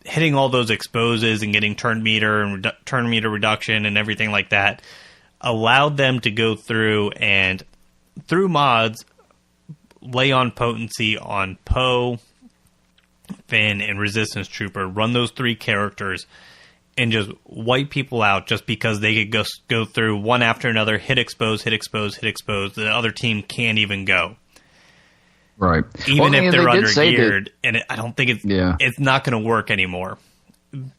hitting all those exposes and getting turn meter and turn meter reduction and everything like that allowed them to go through and, through mods, lay on potency on Poe, Finn, and Resistance Trooper, run those 3 characters, and just wipe people out just because they could go through one after another, hit expose, hit expose, hit expose. The other team can't even go. Right. Even if they're under-geared, and I don't think it's not going to work anymore.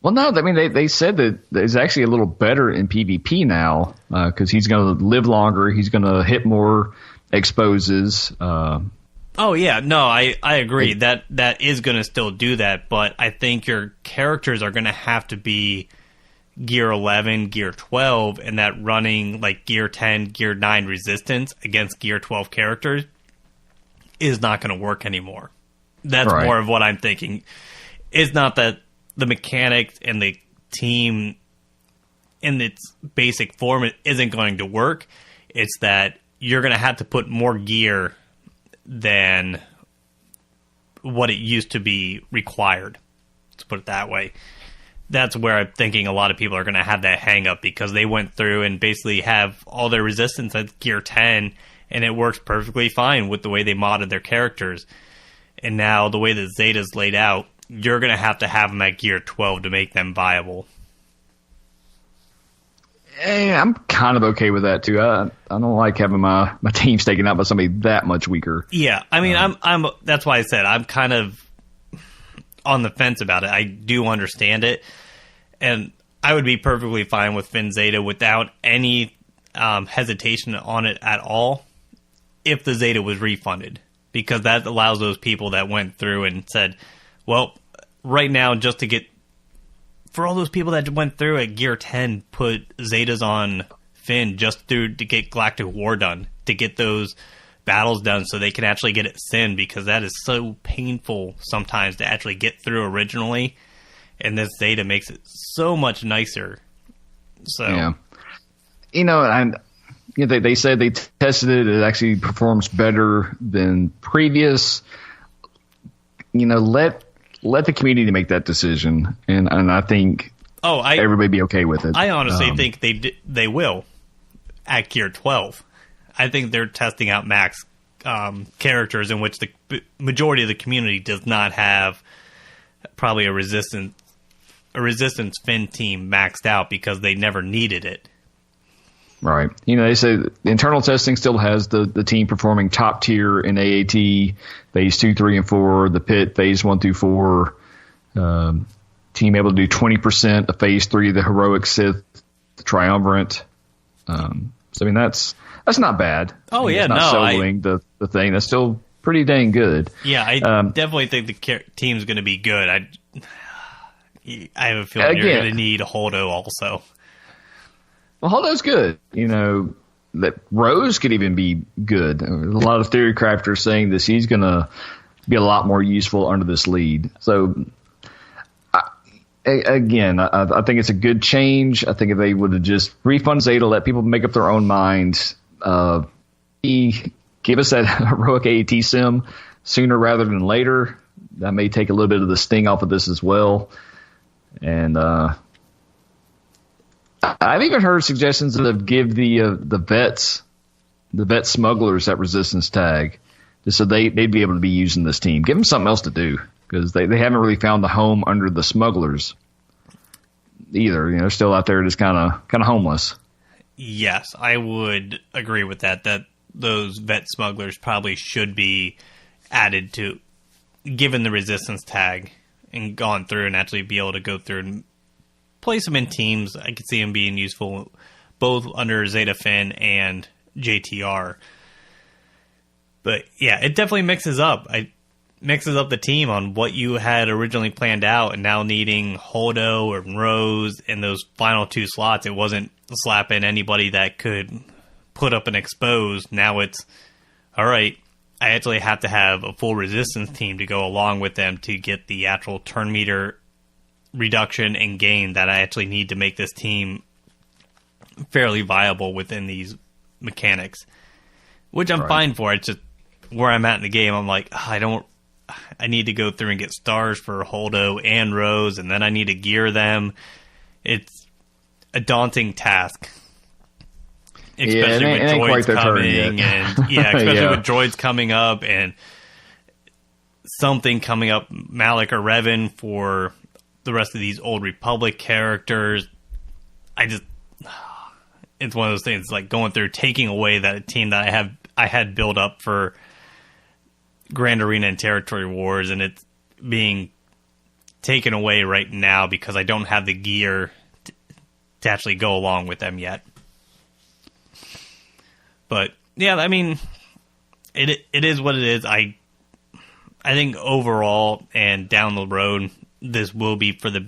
Well, no, I mean, they said that it's actually a little better in PvP now because he's going to live longer. He's going to hit more exposes. Oh, yeah. No, I agree. That is going to still do that, but I think your characters are going to have to be Gear 11, Gear 12, and that running like Gear 10, Gear 9 resistance against Gear 12 characters is not going to work anymore. That's more of what I'm thinking. It's not that the mechanics and the team in its basic form isn't going to work. It's that you're going to have to put more gear than what it used to be required. Let's put it that way. That's where I'm thinking a lot of people are going to have that hang up because they went through and basically have all their resistance at Gear 10 and it works perfectly fine with the way they modded their characters. And now the way that Zeta's laid out, you're going to have them at Gear 12 to make them viable. I'm kind of okay with that too. I don't like having my teams taken out by somebody that much weaker. Yeah, I mean, I'm. That's why I said I'm kind of on the fence about it. I do understand it, and I would be perfectly fine with Finn Zeta without any hesitation on it at all if the Zeta was refunded, because that allows those people that went through and said, well, right now, just to get, for all those people that went through at Gear 10, put Zetas on Finn just to get Galactic War done, to get those battles done so they can actually get it Sin, because that is so painful sometimes to actually get through originally, and this Zeta makes it so much nicer. So, yeah. And they said they tested it. It actually performs better than previous. Let the community make that decision, and I think everybody be okay with it. I honestly think they will at Gear 12. I think they're testing out max characters in which the majority of the community does not have probably a resistance Finn team maxed out because they never needed it. Right. They say internal testing still has the team performing top tier in AAT, phase 2, 3, and 4, the pit, phase 1 through 4, team able to do 20% of phase 3, the heroic Sith, the triumvirate. So, that's not bad. Oh, yeah, not soloing the thing. That's still pretty dang good. Yeah, I definitely think the team's going to be good. I have a feeling you're going to need Holdo also. Well, Holdo's good. That Rose could even be good. There's a lot of theory crafters saying that she's going to be a lot more useful under this lead. So, I think it's a good change. I think if they would have just refunded Zeta, let people make up their own minds, give us that heroic AAT sim sooner rather than later, that may take a little bit of the sting off of this as well. And I've even heard suggestions of give the vet smugglers that resistance tag, just so they'd be able to be using this team. Give them something else to do, because they haven't really found the home under the smugglers either. They're still out there just kind of homeless. Yes, I would agree with that. That those vet smugglers probably should be added to, given the resistance tag, and gone through and actually be able to go through and place them in teams. I could see them being useful both under Zeta Finn and JTR. But yeah, it definitely mixes up the team on what you had originally planned out, and now needing Holdo or Rose in those final 2 slots. It wasn't slapping anybody that could put up an expose. Now it's, all right, I actually have to have a full resistance team to go along with them to get the actual turn meter reduction and gain that I actually need to make this team fairly viable within these mechanics, which I'm fine for. It's just where I'm at in the game. I'm like, I don't I need to go through and get stars for Holdo and Rose, and then I need to gear them. It's a daunting task. Especially with droids coming, and especially with droids coming up, and something coming up, Malak or Revan for the rest of these Old Republic characters. It's one of those things, like going through, taking away that team that I had built up for Grand Arena and Territory Wars, and it's being taken away right now because I don't have the gear to actually go along with them yet. But yeah, I mean, it is what it is. I think overall and down the road, this will be for the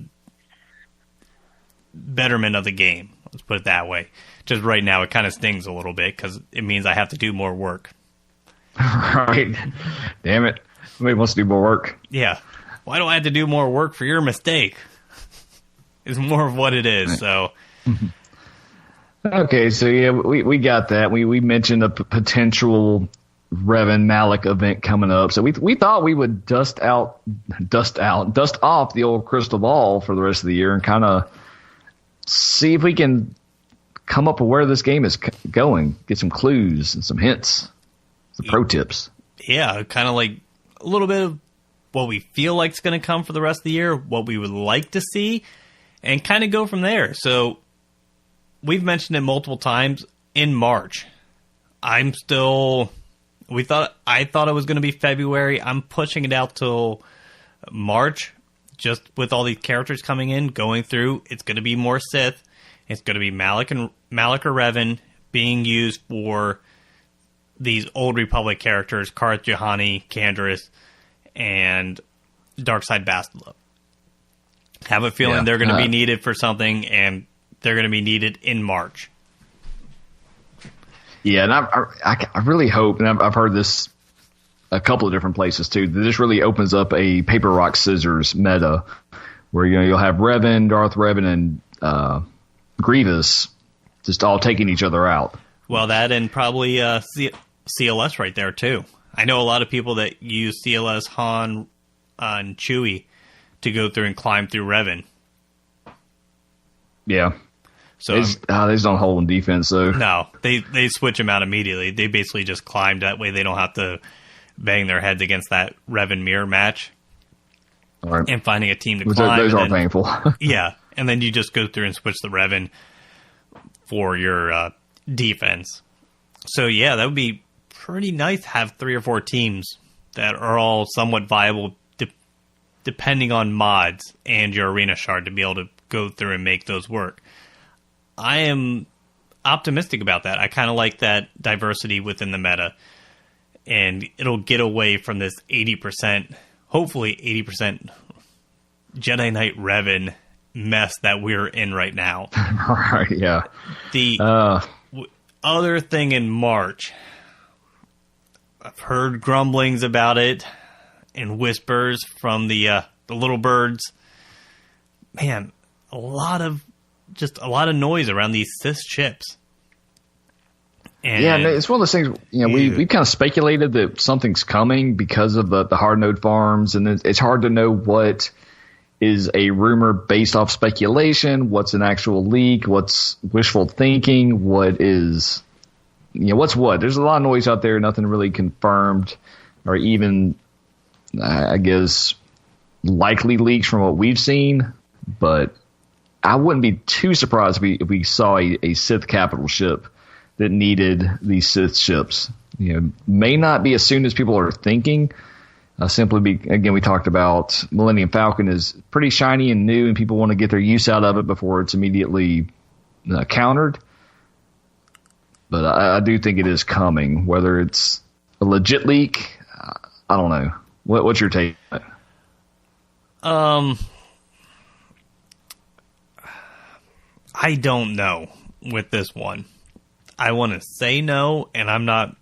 betterment of the game. Let's put it that way. Just right now, it kind of stings a little bit because it means I have to do more work. Right. Damn it. Somebody wants to do more work. Yeah. Why do I have to do more work for your mistake? It's more of what it is, so... Okay, so yeah, we got that. We mentioned a potential Revan Malak event coming up. So we thought we would dust off the old crystal ball for the rest of the year and kind of see if we can come up with where this game is going, get some clues and some hints, some pro tips. Yeah, kind of like a little bit of what we feel like is going to come for the rest of the year, what we would like to see, and kind of go from there. So we've mentioned it multiple times. In March, I thought it was going to be February. I'm pushing it out till March, just with all these characters coming in, going through. It's going to be more Sith. It's going to be Malak or Revan being used for these Old Republic characters, Karth Juhani, Canderous, and Darkseid Bastila. Have a feeling they're going to be needed for something, and they're going to be needed in March. Yeah, and I really hope, and I've heard this a couple of different places too, that this really opens up a paper, rock, scissors meta where you'll have Revan, Darth Revan, and Grievous just all taking each other out. Well, that and probably CLS right there too. I know a lot of people that use CLS, Han, and Chewie to go through and climb through Revan. Yeah. So they just don't hold in defense, though. No, they switch them out immediately. They basically just climb that way. They don't have to bang their heads against that Revan mirror match. Right. And finding a team to climb. Those are painful. Yeah, and then you just go through and switch the Revan for your defense. So yeah, that would be pretty nice to have 3 or 4 teams that are all somewhat viable depending on mods and your arena shard to be able to go through and make those work. I am optimistic about that. I kind of like that diversity within the meta. And it'll get away from this 80%, hopefully 80% Jedi Knight Revan mess that we're in right now. Right, yeah. The other thing in March, I've heard grumblings about it and whispers from the little birds. Man, a lot of noise around these Sith ships. And yeah, it's one of those things. We kind of speculated that something's coming because of the hard node farms, and it's hard to know what is a rumor based off speculation, what's an actual leak, what's wishful thinking, what is what's what. There's a lot of noise out there, nothing really confirmed, or even I guess likely leaks from what we've seen, but I wouldn't be too surprised if we saw a Sith capital ship that needed these Sith ships. May not be as soon as people are thinking. Again, we talked about Millennium Falcon is pretty shiny and new, and people want to get their use out of it before it's immediately countered. But I do think it is coming. Whether it's a legit leak, I don't know. What's your take? I don't know with this one. I want to say no, and I'm not.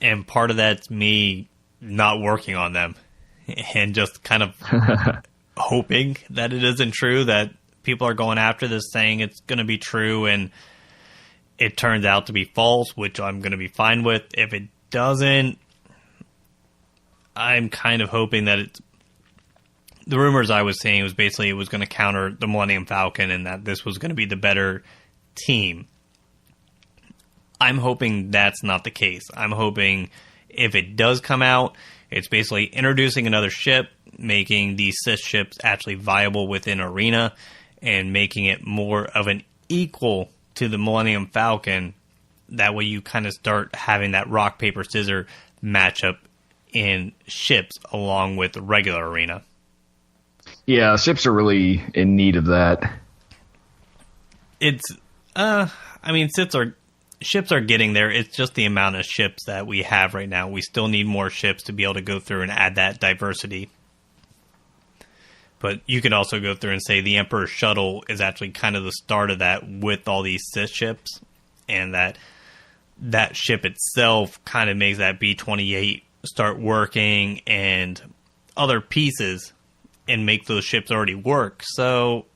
And part of that's me not working on them and just kind of hoping that it isn't true, that people are going after this saying it's going to be true, and it turns out to be false, which I'm going to be fine with. If it doesn't, I'm kind of hoping that the rumors I was saying was basically it was going to counter the Millennium Falcon and that this was going to be the better team. I'm hoping that's not the case. I'm hoping if it does come out, it's basically introducing another ship, making these Sith ships actually viable within Arena, and making it more of an equal to the Millennium Falcon. That way you kind of start having that rock, paper, scissors matchup in ships along with the regular Arena. Yeah, ships are really in need of that. It's, ships are getting there. It's just the amount of ships that we have right now. We still need more ships to be able to go through and add that diversity. But you could also go through and say the Emperor's Shuttle is actually kind of the start of that with all these Sith ships, and that ship itself kind of makes that B-28 start working and other pieces and make those ships already work. So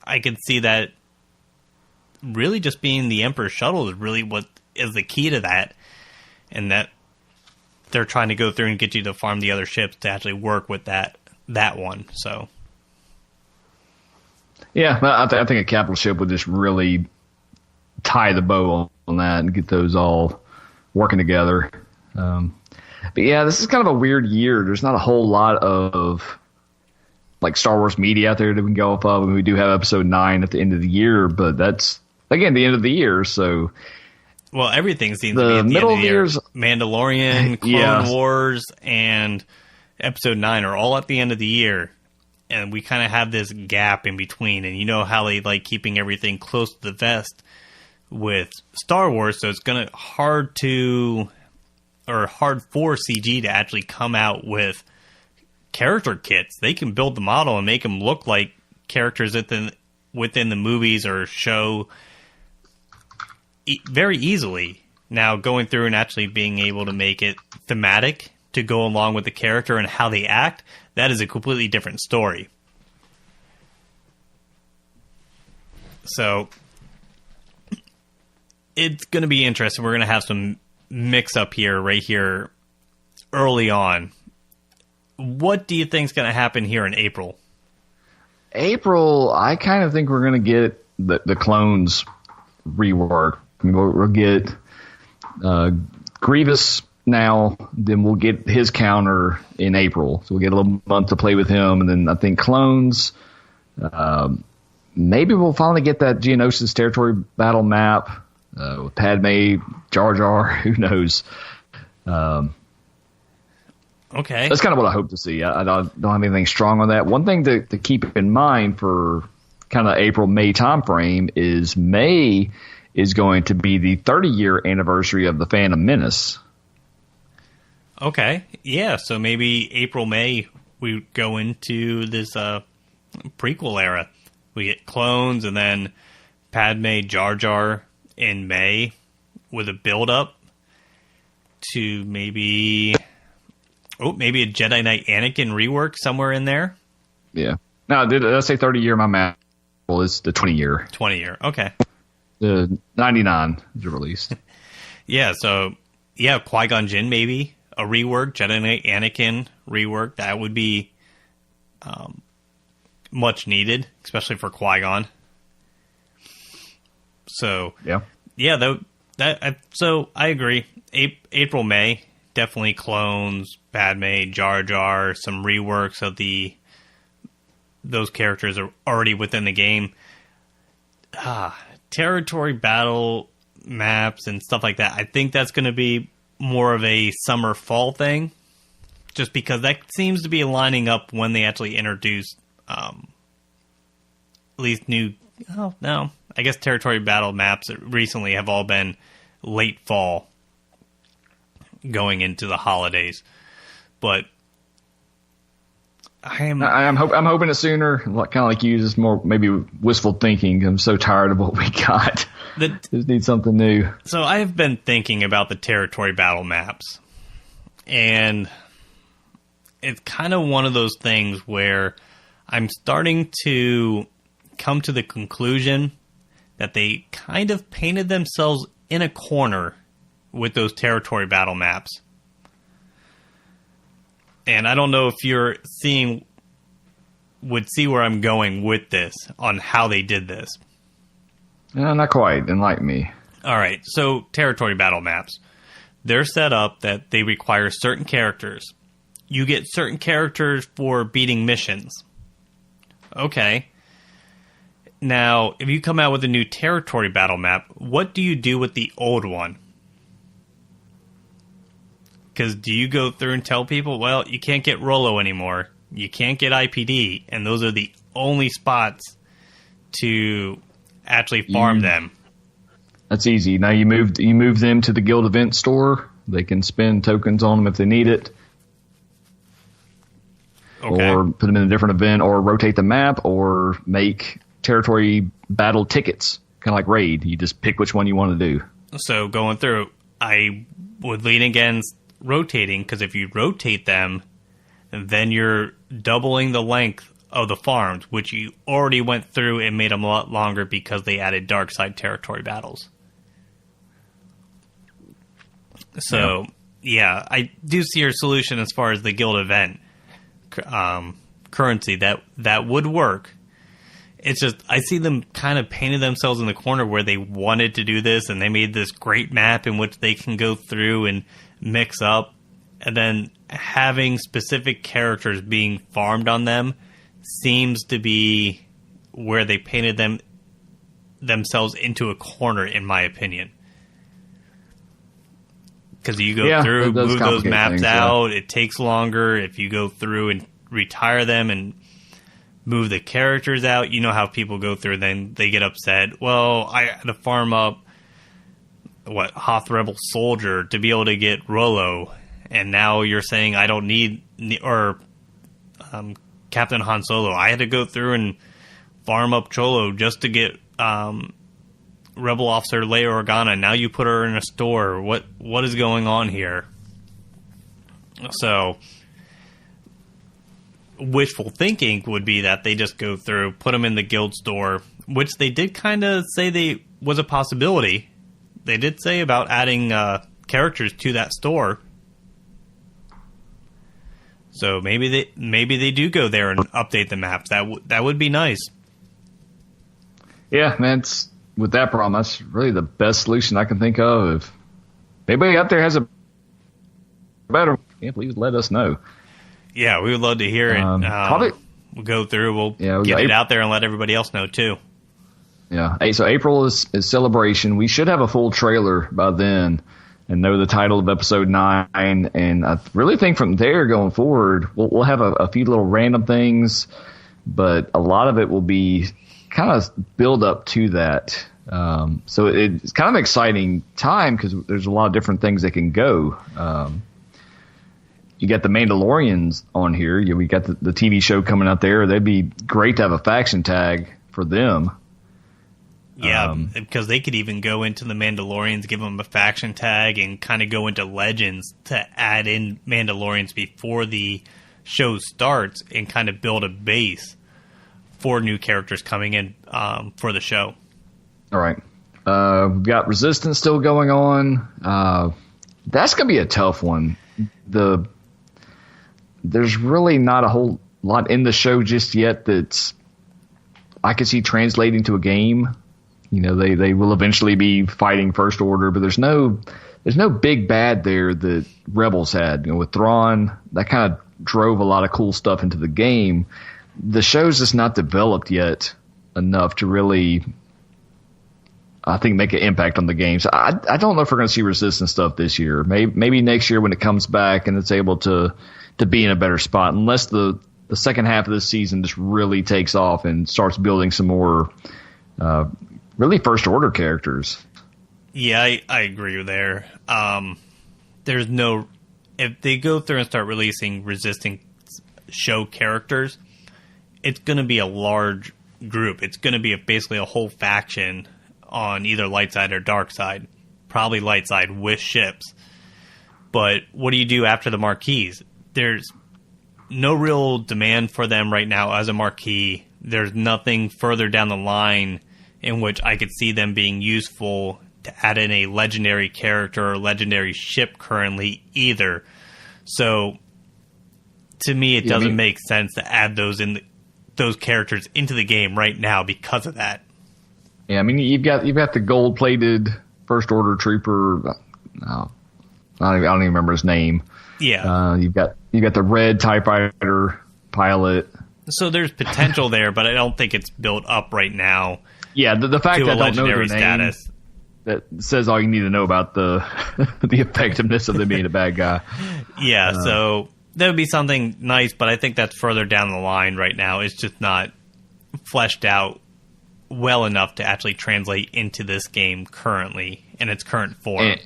I could see that really just being the Emperor's Shuttle is really what is the key to that, and that they're trying to go through and get you to farm the other ships to actually work with that one. So yeah, I think a capital ship would just really tie the bow on that and get those all working together. But yeah, this is kind of a weird year. There's not a whole lot of like Star Wars media out there that we can go off of. And we do have episode 9 at the end of the year, but that's again the end of the year. So well, everything seems to be at the middle end of the year. Mandalorian, Clone Wars, and episode 9 are all at the end of the year. And we kind of have this gap in between. And you know how they like keeping everything close to the vest with Star Wars, so it's going to hard for CG to actually come out with character kits. They can build the model and make them look like characters within the movies or show very easily. Now, going through and actually being able to make it thematic to go along with the character and how they act, that is a completely different story. So it's going to be interesting. We're going to have some mix-up right here early on. What do you think is going to happen here in April? April, I kind of think we're going to get the clones rework. I mean, we'll get Grievous now, then we'll get his counter in April. So we'll get a little month to play with him, and then I think clones. Maybe we'll finally get that Geonosis territory battle map with Padme, Jar Jar, who knows. Okay. That's kind of what I hope to see. I don't have anything strong on that. One thing to keep in mind for kind of April, May time frame is May is going to be the 30-year anniversary of The Phantom Menace. Okay. Yeah, so maybe April, May, we go into this prequel era. We get clones and then Padme, Jar Jar in May with a build-up to maybe a Jedi Knight Anakin rework somewhere in there. Yeah. No, did I say 30-year? My math is the 20-year. 20-year, okay. The 99 is released. Yeah, so, yeah, Qui-Gon Jinn maybe, a rework, Jedi Knight Anakin rework. That would be much needed, especially for Qui-Gon. So, yeah, so I agree. April, May, definitely clones, Padme, Jar Jar, some reworks of those characters are already within the game. Territory battle maps and stuff like that. I think that's going to be more of a summer fall thing, just because that seems to be lining up when they actually introduce at least new. Oh no, I guess territory battle maps recently have all been late fall, going into the holidays. But I'm hoping it's sooner. Kind of like you, just more maybe wistful thinking. I'm so tired of what we got. Just need something new. So I have been thinking about the territory battle maps, and it's kind of one of those things where I'm starting to come to the conclusion that they kind of painted themselves in a corner with those territory battle maps. And I don't know if you're would see where I'm going with this on how they did this. Not quite. Enlighten me. All right, so territory battle maps. They're set up that they require certain characters. You get certain characters for beating missions. Okay. Now, if you come out with a new territory battle map, what do you do with the old one? Because do you go through and tell people, well, you can't get Rollo anymore, you can't get IPD, and those are the only spots to actually farm them? That's easy. Now you move them to the guild event store. They can spend tokens on them if they need it. Okay. Or put them in a different event, or rotate the map, or make territory battle tickets, kind of like Raid. You just pick which one you want to do. So going through, I would lean against rotating, because if you rotate them, then you're doubling the length of the farms, which you already went through and made them a lot longer because they added dark side territory battles. So, yeah, I do see your solution as far as the guild event currency. That would work. It's just, I see them kind of painted themselves in the corner where they wanted to do this, and they made this great map in which they can go through and mix up, and then having specific characters being farmed on them seems to be where they painted themselves into a corner, in my opinion. Because you go through, move those maps out, it takes longer. If you go through and retire them and move the characters out, you know how people go through, then they get upset. Well, I had to farm up, Hoth Rebel Soldier to be able to get Rollo, and now you're saying I don't need, or Captain Han Solo. I had to go through and farm up Cholo just to get Rebel Officer Leia Organa. Now you put her in a store. What is going on here? So, wishful thinking would be that they just go through, put them in the guild store, which they did kind of say was a possibility. They did say about adding characters to that store. So maybe they do go there and update the maps. That would be nice. Yeah, man. With that problem, that's really the best solution I can think of. If anybody out there has a better, please let us know. Yeah, we would love to hear it. Probably, we'll go through. We'll get it out there and let everybody else know too. Yeah. So April is Celebration. We should have a full trailer by then and know the title of episode 9. And I really think from there going forward, we'll have a few little random things, but a lot of it will be kind of build up to that. So it's kind of an exciting time because there's a lot of different things that can go. You got the Mandalorians on here. We got the TV show coming out there. They'd be great to have a faction tag for them. Yeah, because they could even go into the Mandalorians, give them a faction tag, and kind of go into Legends to add in Mandalorians before the show starts and kind of build a base for new characters coming in for the show. All right. We've got Resistance still going on. That's going to be a tough one. There's really not a whole lot in the show just yet that's I could see translating to a game. You know, they will eventually be fighting First Order, but there's no big bad there that Rebels had. You know, with Thrawn, that kind of drove a lot of cool stuff into the game. The show's just not developed yet enough to really, I think, make an impact on the game. So I don't know if we're going to see Resistance stuff this year. Maybe next year when it comes back and it's able to be in a better spot, unless the second half of this season just really takes off and starts building some more really First Order characters. Yeah, I agree there. There's no... If they go through and start releasing Resistance show characters, it's going to be a large group. It's going to be basically a whole faction on either light side or dark side. Probably light side with ships. But what do you do after the marquees? There's no real demand for them right now as a marquee. There's nothing further down the line in which I could see them being useful to add in a legendary character or legendary ship currently either. So to me, it doesn't make sense to add those characters into the game right now because of that. Yeah, I mean, you've got the gold-plated First Order trooper. I don't even remember his name. Yeah, you've got the red TIE fighter pilot. So there's potential there, but I don't think it's built up right now. Yeah, the fact that I don't know their status. Name, that says all you need to know about the the effectiveness of them being a bad guy. Yeah, so that would be something nice, but I think that's further down the line right now. It's just not fleshed out well enough to actually translate into this game currently in its current form.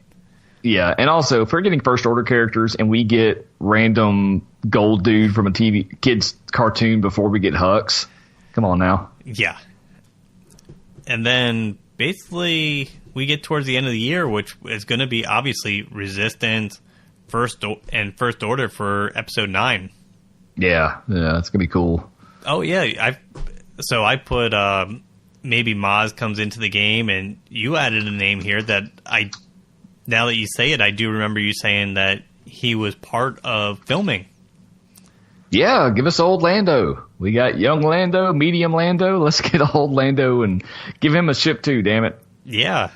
And also, if we're getting First Order characters and we get random gold dude from a kid's cartoon before we get Hux, come on now. Yeah. And then, basically, we get towards the end of the year, which is going to be, obviously, Resistance First Order for Episode 9. Yeah, it's going to be cool. Oh, yeah. I put maybe Maz comes into the game, and you added a name here that now that you say it, I do remember you saying that he was part of filming. Yeah, give us old Lando. We got young Lando, medium Lando. Let's get old Lando and give him a ship too, damn it. Yeah.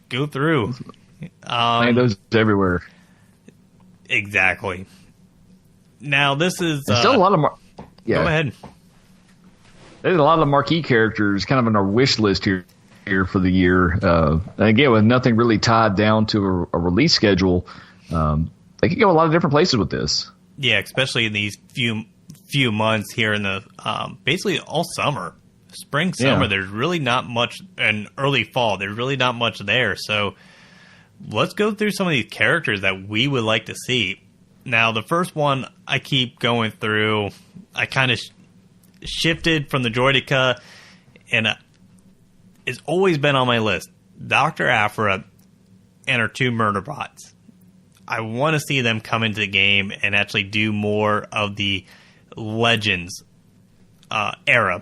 Go through. Lando's everywhere. Exactly. Now, this is... There's still a lot of... Go ahead. There's a lot of marquee characters kind of on our wish list here for the year. And again, with nothing really tied down to a release schedule, they could go a lot of different places with this. Yeah, especially in these few months here in the basically all summer, spring, summer. Yeah. There's really not much, and early fall. There's really not much there. So let's go through some of these characters that we would like to see. Now, the first one I keep going through, I kind of shifted from the Droideka, and it's always been on my list. Dr. Aphra and her 2 murder bots. I want to see them come into the game and actually do more of the Legends era,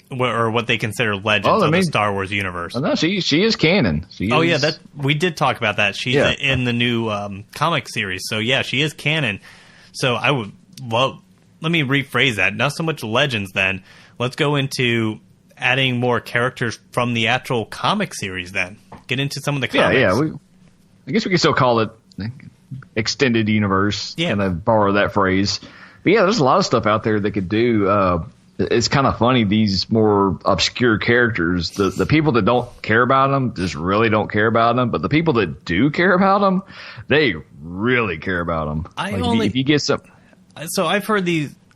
or what they consider Legends of the Star Wars universe. No, she is canon. Yeah, we did talk about that. She's in the new comic series. So, yeah, she is canon. So I would love... Let me rephrase that. Not so much Legends, then. Let's go into adding more characters from the actual comic series, then. Get into some of the comics. Yeah. I guess we could still call it extended universe, kind of borrow that phrase. But yeah, there's a lot of stuff out there they could do. It's kind of funny, these more obscure characters, the people that don't care about them just really don't care about them, but the people that do care about them, they really care about them. If you get some... So I've heard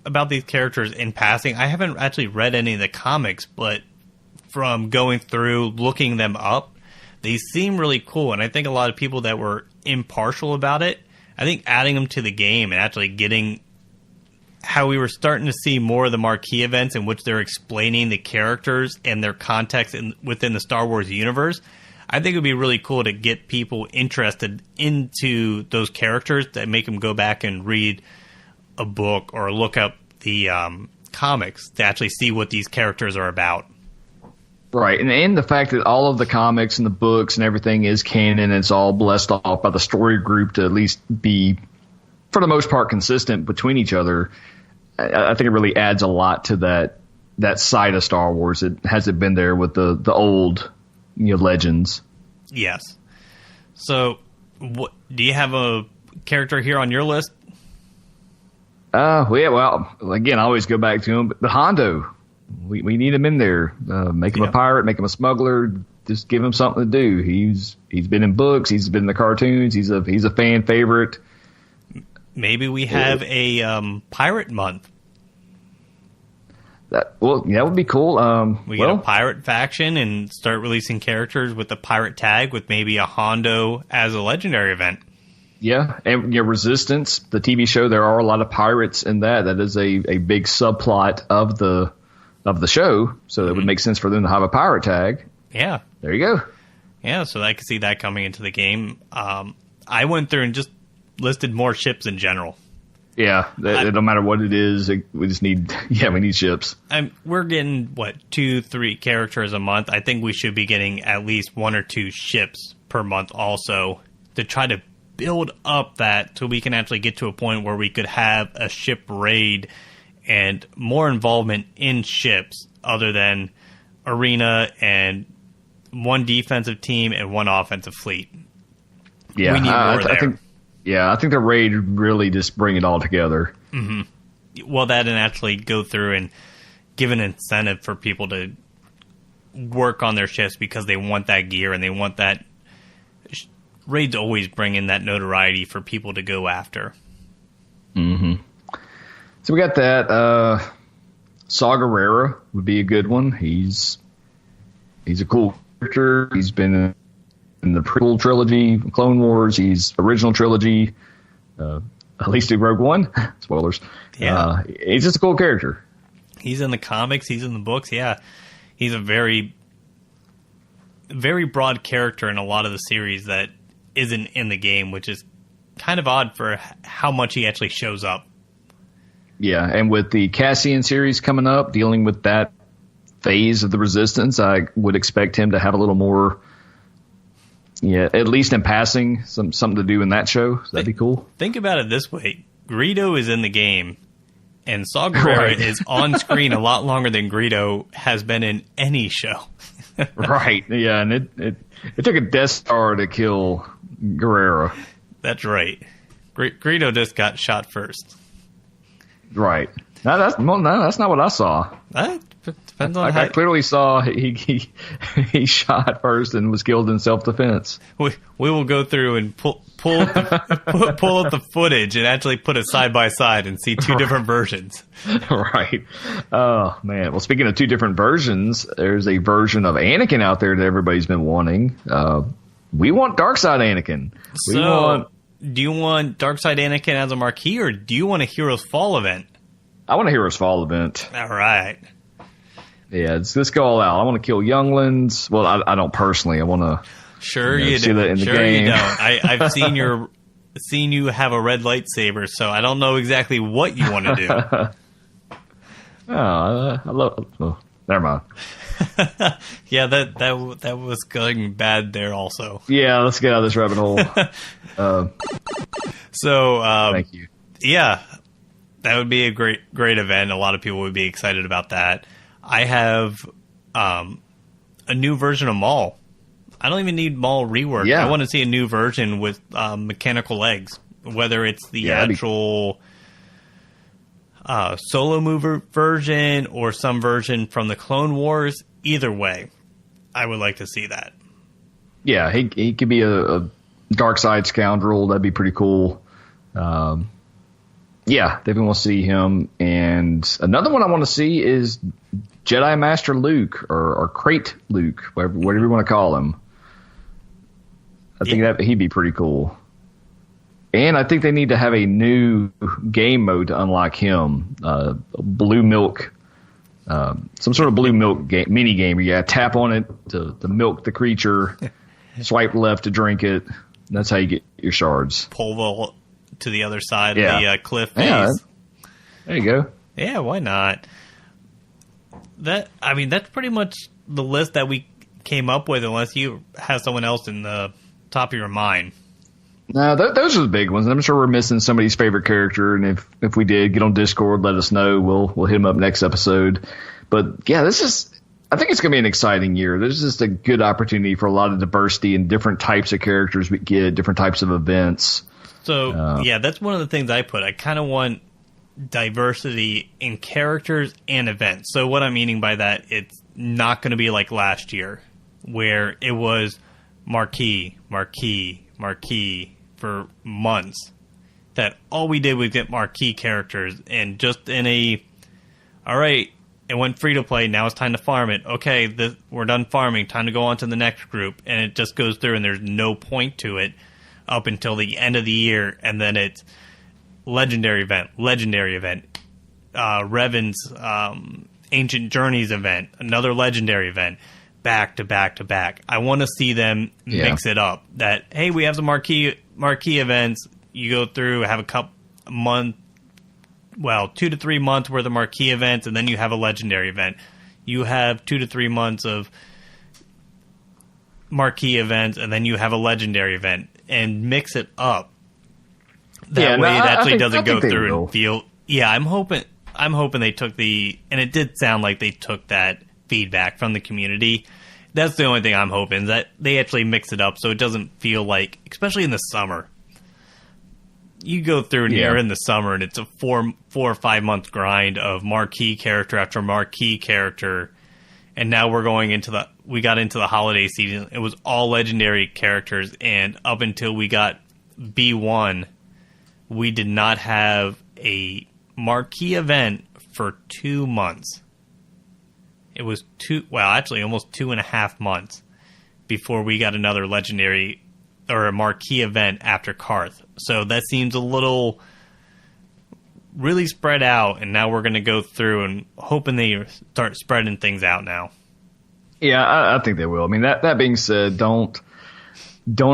about these characters in passing. I haven't actually read any of the comics, but from going through, looking them up, they seem really cool. And I think a lot of people that were impartial about it, I think adding them to the game and actually getting how we were starting to see more of the marquee events in which they're explaining the characters and their context within the Star Wars universe, I think it would be really cool to get people interested into those characters, that make them go back and read a book or look up the comics to actually see what these characters are about. Right, and the fact that all of the comics and the books and everything is canon, it's all blessed off by the story group to at least be, for the most part, consistent between each other. I think it really adds a lot to that side of Star Wars. It hasn't been there with the old Legends. Yes. So, do you have a character here on your list? Well, again, I always go back to him. But the Hondo, we need him in there. Make him a pirate, make him a smuggler. Just give him something to do. He's been in books. He's been in the cartoons. He's a fan favorite. Maybe we have a pirate month. That would be cool. We get a pirate faction and start releasing characters with the pirate tag, with maybe a Hondo as a legendary event. Yeah, and Resistance, the TV show, there are a lot of pirates in that. That is a big subplot of the show, so it would make sense for them to have a pirate tag. Yeah. There you go. Yeah, so I could see that coming into the game. I went through and just listed more ships in general. Yeah, no matter what it is, we just need we need ships. We're getting, 2-3 characters a month. I think we should be getting at least 1 or 2 ships per month also, to try to build up that so we can actually get to a point where we could have a ship raid and more involvement in ships other than arena and one defensive team and one offensive fleet. Yeah, we need more there. I think the raid really just bring it all together. Mm-hmm. Well, that and actually go through and give an incentive for people to work on their ships because they want that gear and they want that. Raids always bring in that notoriety for people to go after. Mm-hmm. So we got that. Saw Gerrera would be a good one. He's a cool character. He's been in the prequel trilogy, Clone Wars. He's original trilogy. At least in Rogue One. Spoilers. Yeah. He's just a cool character. He's in the comics. He's in the books. Yeah. He's a very, very broad character in a lot of the series that isn't in the game, which is kind of odd for how much he actually shows up. Yeah, and with the Cassian series coming up, dealing with that phase of the Resistance, I would expect him to have a little more, at least in passing, something to do in that show. So that'd be cool. Think about it this way. Greedo is in the game, and Saw Gerrera is on screen a lot longer than Greedo has been in any show. Right, yeah, and it took a Death Star to kill Gerrera. That's right. Greedo just got shot first. Right. No, that's not what I saw. Depends on I clearly saw he shot first and was killed in self-defense. We will go through and pull up the footage and actually put it side by side and see two different versions. Right. Oh, man. Well, speaking of two different versions, there's a version of Anakin out there that everybody's been wanting. We want Darkside Anakin. Do you want Darkside Anakin as a marquee, or do you want a Heroes Fall event? I want a Heroes Fall event. All right. Yeah, let's go all out. I want to kill younglings. Well, I don't personally. I want to. Sure you see do. that in the sure game. You don't. I've seen you have a red lightsaber, so I don't know exactly what you want to do. I love. Oh, never mind. Yeah, that was going bad there also. Yeah, let's get out of this rabbit hole. Thank you. Yeah, that would be a great event. A lot of people would be excited about that. I have a new version of Maul. I don't even need Maul rework. Yeah. I want to see a new version with mechanical legs, whether it's the actual solo mover version or some version from the Clone Wars. Either way, I would like to see that. Yeah, he could be a dark side scoundrel. That'd be pretty cool. Yeah, definitely want to see him. And another one I want to see is Jedi Master Luke or Crate Luke, whatever you want to call him. I think that he'd be pretty cool. And I think they need to have a new game mode to unlock him. Blue milk, some sort of blue milk mini game where you tap on it to milk the creature, swipe left to drink it. That's how you get your shards. Pull to the other side of the cliff face. Yeah, there you go. Yeah, why not? That's pretty much the list that we came up with, unless you have someone else in the top of your mind. No, those are the big ones. I'm sure we're missing somebody's favorite character, and if we did, get on Discord, let us know. We'll hit them up next episode. But yeah, I think it's going to be an exciting year. There's just a good opportunity for a lot of diversity and different types of characters we get, different types of events. So that's one of the things I put. I kind of want diversity in characters and events. So what I'm meaning by that, it's not going to be like last year, where it was marquee for months. That all we did was get marquee characters, and just all right, it went free to play, now it's time to farm it. Okay, we're done farming, time to go on to the next group, and it just goes through, and there's no point to it up until the end of the year, and then it's legendary event, Revan's Ancient Journeys event, another legendary event, back to back to back. I want to see them mix it up. That, hey, we have some marquee events. You go through, have a 2 to 3 months worth of marquee events, and then you have a legendary event. You have 2 to 3 months of marquee events, and then you have a legendary event. and mix it up. That way, it actually doesn't go through and feel. Yeah, I'm hoping they took and it did sound like they took that feedback from the community. That's the only thing I'm hoping, is that they actually mix it up so it doesn't feel like, especially in the summer. You go through and you're in the summer and it's a 4 or 5 month grind of marquee character after marquee character. And now we got into the holiday season. It was all legendary characters, and up until we got B1, we did not have a marquee event for 2 months. It was almost 2.5 months before we got another legendary or a marquee event after Karth. So that seems a little really spread out, and now we're going to go through and hoping they start spreading things out now. Yeah, I think they will. I mean, that being said, don't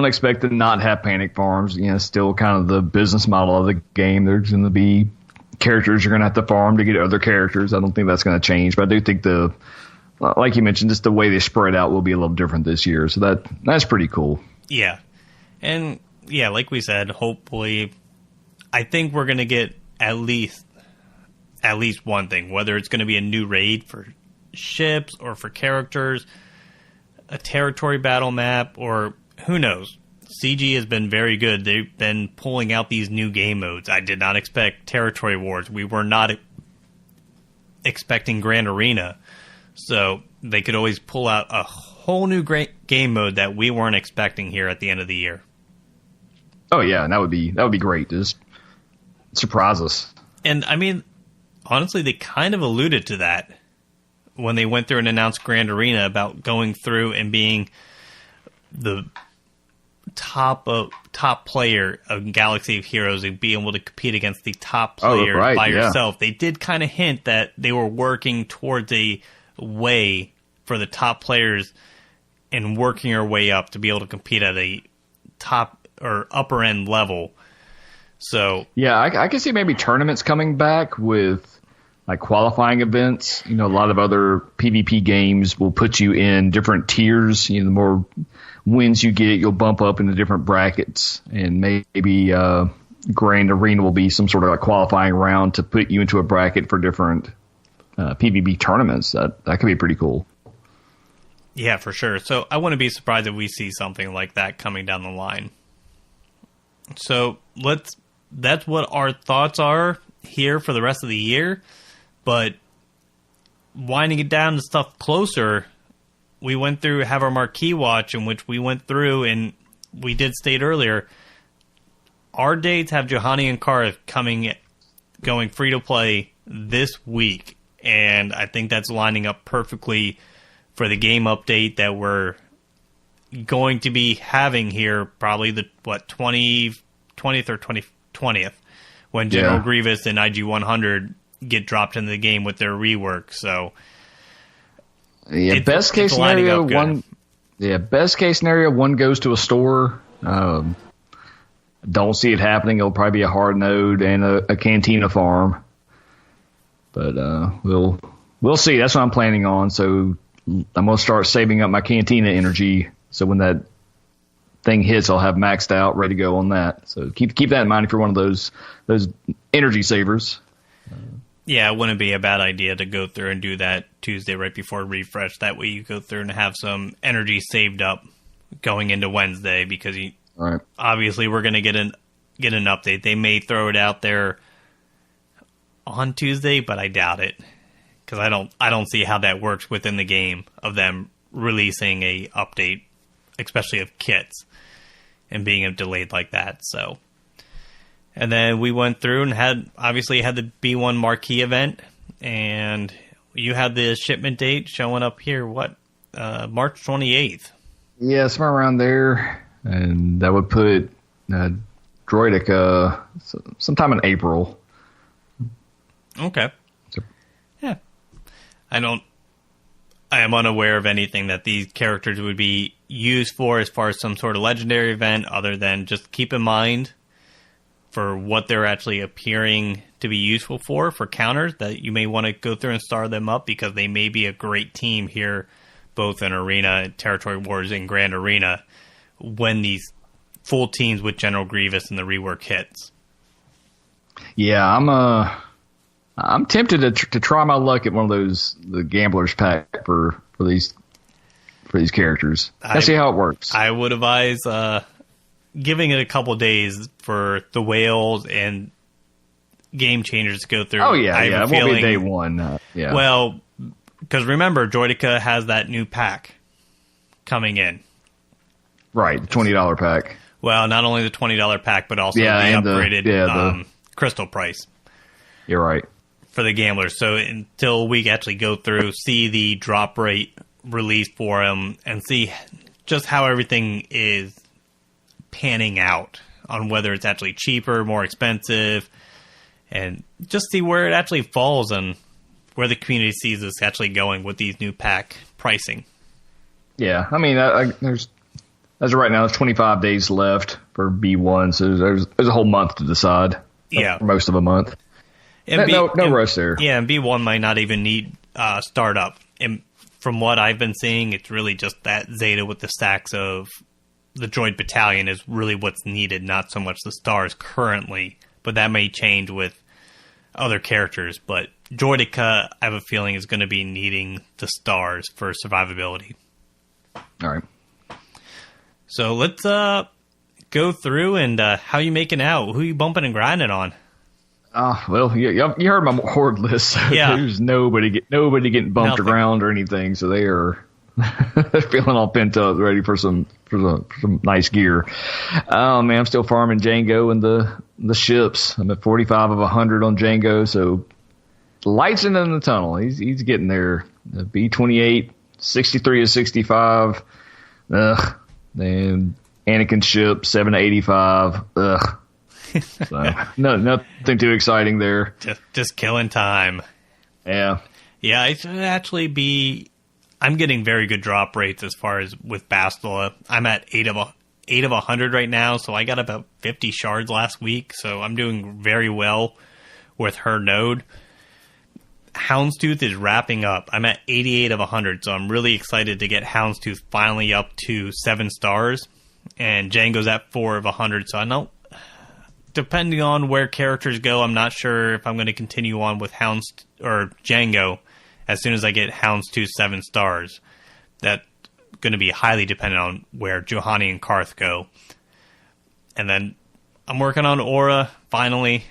expect to not have panic farms. You know, still kind of the business model of the game. There's going to be characters you're going to have to farm to get other characters. I don't think that's going to change, but I do think like you mentioned, just the way they spread out will be a little different this year. So that's pretty cool. Yeah. And yeah, like we said, hopefully, I think we're going to get at least one thing, whether it's going to be a new raid for ships or for characters, a territory battle map, or who knows. CG has been very good. They've been pulling out these new game modes. I did not expect Territory Wars. We were not expecting Grand Arena. So they could always pull out a whole new great game mode that we weren't expecting here at the end of the year. Oh yeah, and that would be great. Just surprise us. And I mean, honestly, they kind of alluded to that when they went through and announced Grand Arena about going through and being the top player of Galaxy of Heroes and being able to compete against the top player by yourself. They did kind of hint that they were working towards a way for the top players and working our way up to be able to compete at a top or upper end level. So yeah, I can see maybe tournaments coming back with like qualifying events. You know, a lot of other PvP games will put you in different tiers. You know, the more wins you get, you'll bump up into different brackets, and maybe Grand Arena will be some sort of like qualifying round to put you into a bracket for different PvP tournaments. That could be pretty cool. Yeah, for sure. So I wouldn't be surprised if we see something like that coming down the line. So that's what our thoughts are here for the rest of the year. But winding it down to stuff closer, we went through have our marquee watch, in which we went through and we did state earlier, our dates have Juhani and Karth going free to play this week, and I think that's lining up perfectly for the game update that we're going to be having here, probably the 20th or 20th, when General Grievous and IG-100 get dropped into the game with their rework. So yeah, best case scenario one goes to a store. Don't see it happening. It'll probably be a hard node and a Cantina farm. But we'll see. That's what I'm planning on. So I'm going to start saving up my Cantina energy. So when that thing hits, I'll have maxed out, ready to go on that. So keep that in mind if you're one of those energy savers. Yeah, it wouldn't be a bad idea to go through and do that Tuesday right before refresh. That way you go through and have some energy saved up going into Wednesday, because obviously we're going to get an update. They may throw it out there on Tuesday, but I doubt it, because I don't see how that works within the game of them releasing a update, especially of kits, and being delayed like that. So, and then we went through and had the B1 marquee event, and you had the shipment date showing up here. What, March 28th? Yeah, somewhere around there, and that would put Droidic sometime in April. Okay. Yeah. I am unaware of anything that these characters would be used for as far as some sort of legendary event, other than just keep in mind for what they're actually appearing to be useful for counters, that you may want to go through and star them up, because they may be a great team here, both in Arena, Territory Wars, and Grand Arena, when these full teams with General Grievous and the rework hits. Yeah, I'm tempted to try my luck at one of the gamblers pack for these characters. Let's see how it works. I would advise giving it a couple days for the whales and game changers to go through. Oh yeah, it won't be day one. Yeah. Well, because remember, Droideka has that new pack coming in. Right, the $20 pack. Well, not only the $20 pack, but also the upgraded crystal price. You're right. For the gamblers. So until we actually go through, see the drop rate released for them, and see just how everything is panning out on whether it's actually cheaper, more expensive, and just see where it actually falls and where the community sees this actually going with these new pack pricing. Yeah, I mean, there's as of right now, there's 25 days left for B1, so there's a whole month to decide. Yeah, most of a month. And no rush there. Yeah, and B1 might not even need startup. And from what I've been seeing, it's really just that Zeta with the stacks of the droid battalion is really what's needed, not so much the stars currently. But that may change with other characters. But Droideka, I have a feeling, is going to be needing the stars for survivability. All right. So let's go through and how you making out? Who you bumping and grinding on? Well, you heard my horde list. So yeah. There's nobody getting bumped around or anything. So they are feeling all pent up, ready for some nice gear. Man, I'm still farming Jango and the ships. I'm at 45 of 100 on Jango. So lights in the tunnel. He's getting there. The B-28, 63 of 65. Then Anakin ship 7 to 85. So nothing too exciting there. Just killing time. Yeah. Yeah, it should actually be. I'm getting very good drop rates as far as with Bastila. I'm at 8 of 100 right now, so I got about 50 shards last week, so I'm doing very well with her node. Houndstooth is wrapping up. I'm at 88 of 100, so I'm really excited to get Houndstooth finally up to 7 stars. And Jango's at 4 of 100, so I know, depending on where characters go, I'm not sure if I'm going to continue on with Jango as soon as I get Houndstooth 7 stars. That's going to be highly dependent on where Juhani and Karth go. And then I'm working on Aura, finally.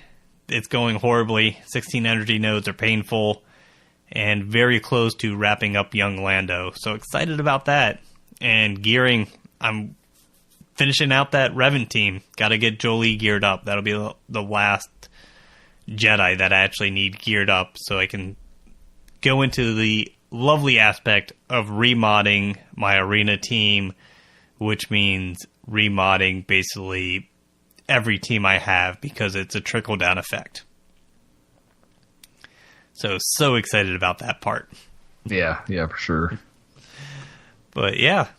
It's going horribly. 16 energy nodes are painful. And very close to wrapping up young Lando. So excited about that. And gearing, I'm finishing out that Revan team. Got to get Jolie geared up. That'll be the last Jedi that I actually need geared up so I can go into the lovely aspect of remodding my arena team, which means remodding basically every team I have because it's a trickle-down effect. So excited about that part. Yeah, for sure. But yeah,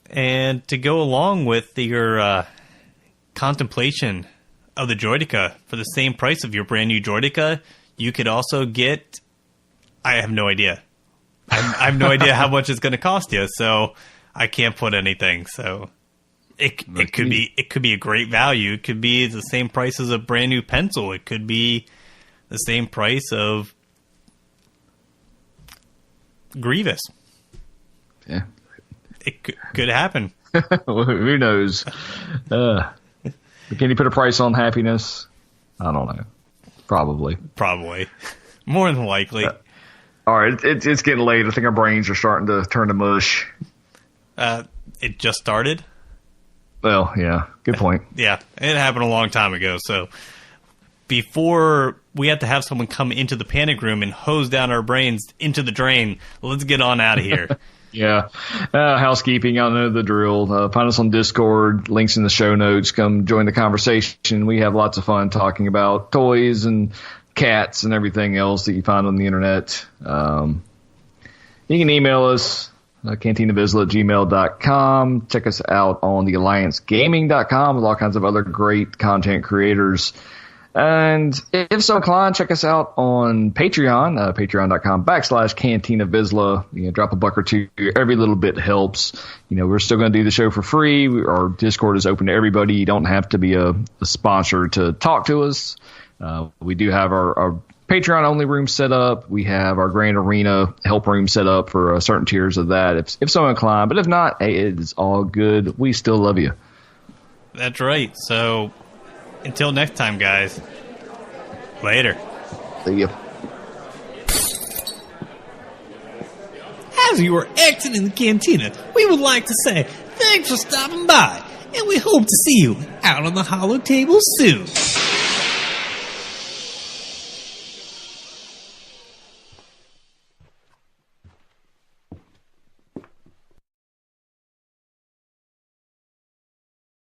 and to go along with your contemplation of the Droideka, for the same price of your brand new Droideka, you could also get... I have no idea. I have no idea how much it's going to cost you, so I can't put anything. So it could be a great value. It could be the same price as a brand new pencil. It could be the same price of Grievous. Yeah, it could happen. Well, who knows? Can you put a price on happiness? I don't know. Probably. More than likely. All right, it's getting late. I think our brains are starting to turn to mush. It just started? Well, yeah, good point. Yeah, it happened a long time ago. So before we have to have someone come into the panic room and hose down our brains into the drain, let's get on out of here. Yeah. Housekeeping, I know the drill. Find us on Discord, links in the show notes. Come join the conversation. We have lots of fun talking about toys and cats and everything else that you find on the internet. You can email us, cantinabizzle@gmail.com. Check us out on thealliancegaming.com with all kinds of other great content creators. And if so inclined, check us out on Patreon, patreon.com/Cantina Vizsla. Drop $1 or $2. Every little bit helps. We're still going to do the show for free. Our Discord is open to everybody. You don't have to be a sponsor to talk to us. We do have our Patreon-only room set up. We have our Grand Arena help room set up for certain tiers of that, if so inclined. But if not, hey, it's all good. We still love you. That's right. So, until next time, guys. Later. See ya. As you are exiting the cantina, we would like to say thanks for stopping by, and we hope to see you out on the hollow table soon.